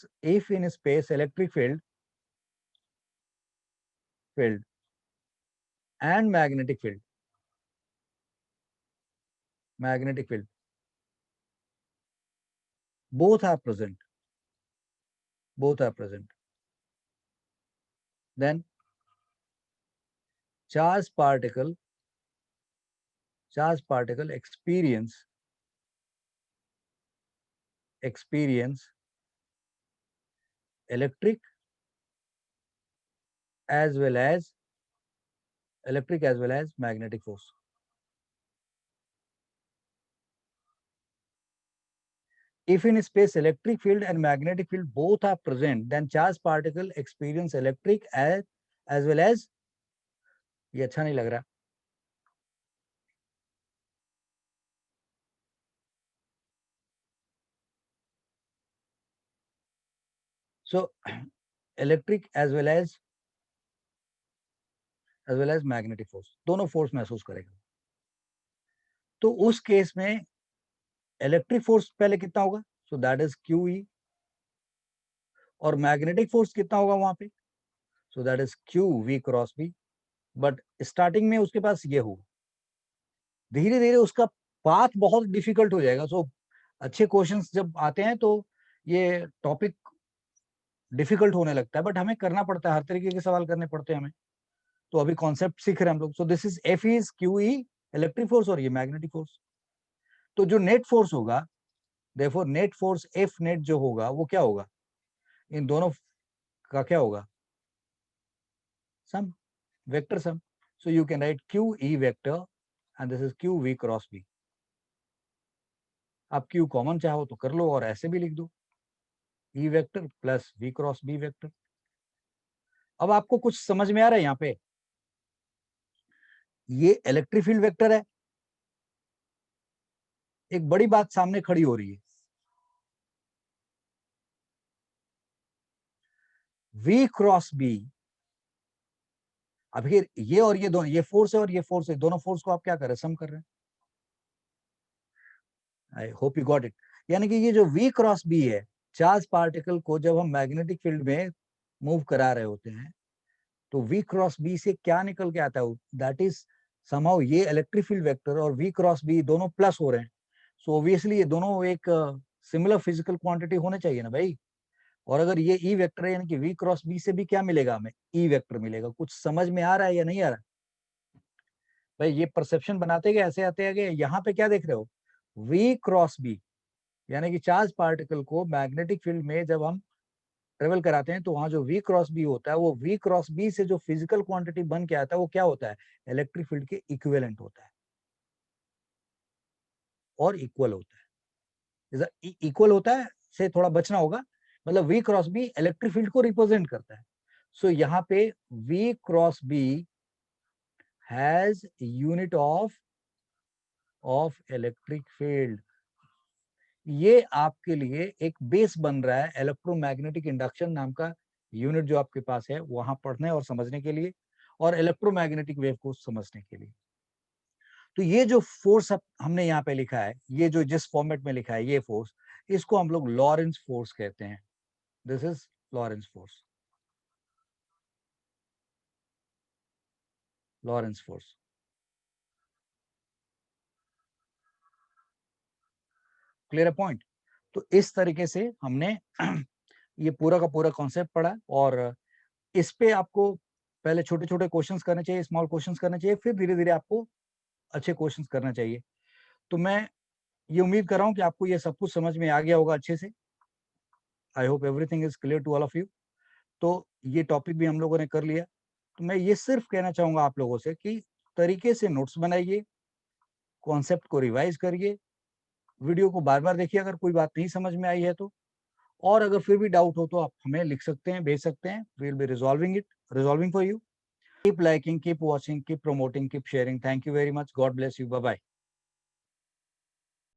electric field and magnetic field both are present then charge particle experience electric as well as magnetic force. If in space electric field and magnetic field both are present, then charge particle experience electric as well as, ये अच्छा नहीं लग रहा, so electric as well as magnetic force, दोनों force महसूस करेगा। तो उस केस में इलेक्ट्रिक फोर्स पहले कितना होगा, so that is q E, और मैग्नेटिक फोर्स कितना होगा वहां पे, so that is q we cross B. But starting में उसके पास ये होगा, धीरे धीरे उसका पाथ बहुत डिफिकल्ट हो जाएगा। सो अच्छे क्वेश्चंस जब आते हैं तो ये टॉपिक डिफिकल्ट होने लगता है, बट हमें करना पड़ता है, हर तरीके के सवाल करने पड़ते हैं हमें। तो अभी कॉन्सेप्ट सीख रहे हैं हम लोग। सो this is F is q E electric force और ये मैग्नेटिक फोर्स। तो जो नेट फोर्स होगा, देखो नेट फोर्स एफ नेट जो होगा वो क्या होगा, इन दोनों का क्या होगा, sum, vector sum. So you can write q E vector and this is q we cross B. आप क्यू कॉमन चाहो तो कर लो और ऐसे भी लिख दो, E vector plus v cross B vector. अब आपको कुछ समझ में आ रहा है यहाँ पे, ये इलेक्ट्रिक फील्ड वेक्टर है, एक बड़ी बात सामने खड़ी हो रही है, वी क्रॉस बी। अब ये और ये दोनों, ये फोर्स है और ये फोर्स है, दोनों फोर्स को आप क्या कर रहे हैं, सम कर रहे हैं। आई होप यू गॉट इट। यानी कि ये जो वी क्रॉस बी है, चार्ज पार्टिकल को जब हम मैग्नेटिक फील्ड में मूव करा रहे होते हैं तो वी क्रॉस बी से क्या निकल के आता है, दैट इज समहाउ ये इलेक्ट्रिक फील्ड वेक्टर और वी क्रॉस बी दोनों प्लस हो रहे हैं। सो ऑब्वियसली ये दोनों एक सिमिलर फिजिकल क्वांटिटी होने चाहिए ना भाई। और अगर ये ई वेक्टर है, यानी कि वी क्रॉस बी से भी क्या मिलेगा हमें, ई वेक्टर मिलेगा। कुछ समझ में आ रहा है या नहीं आ रहा भाई? ये परसेप्शन बनाते गए ऐसे आते गए, यहाँ पे क्या देख रहे हो, वी क्रॉस बी, यानी कि चार्ज पार्टिकल को मैग्नेटिक फील्ड में जब हम ट्रेवल कराते हैं तो वहां जो वी क्रॉस बी होता है, वो वी क्रॉस बी से जो फिजिकल क्वांटिटी बन के आता है वो क्या होता है, इलेक्ट्रिक फील्ड के इक्विवेलेंट होता है और इक्वल होता है। इक्वल होता है से थोड़ा बचना होगा, मतलब v cross B electric field को रिप्रेजेंट करता है। सो यहाँ पे v cross B has unit of electric field. ये आपके लिए एक बेस बन रहा है इलेक्ट्रोमैग्नेटिक इंडक्शन नाम का यूनिट जो आपके पास है वहां पढ़ने और समझने के लिए, और इलेक्ट्रोमैग्नेटिक वेव को समझने के लिए। तो ये जो फोर्स हमने यहाँ पे लिखा है, ये जो जिस फॉर्मेट में लिखा है ये फोर्स, इसको हम लोग लॉरेंस फोर्स कहते हैं। This is Lorentz force, Lawrence force. Clear है पॉइंट? तो इस तरीके से हमने ये पूरा का पूरा कॉन्सेप्ट पढ़ा, और इस पे आपको पहले छोटे छोटे क्वेश्चंस करने चाहिए, स्मॉल क्वेश्चंस करने चाहिए, फिर धीरे धीरे आपको अच्छे क्वेश्चंस करना चाहिए। तो मैं ये उम्मीद कर रहा हूँ कि आपको ये सब कुछ समझ में आ गया होगा अच्छे से। I hope everything is clear to all of you. तो ये टॉपिक भी हम लोगों ने कर लिया। तो मैं ये सिर्फ कहना चाहूंगा आप लोगों से कि तरीके से नोट्स बनाइए, कॉन्सेप्ट को रिवाइज करिए, वीडियो को बार बार देखिए अगर कोई बात नहीं समझ में आई है तो, और अगर फिर भी डाउट हो तो आप हमें लिख सकते हैं, भेज सकते हैं, we will be resolving for you. Keep liking, keep watching, keep promoting, keep sharing. Thank you very much, God bless you, bye bye.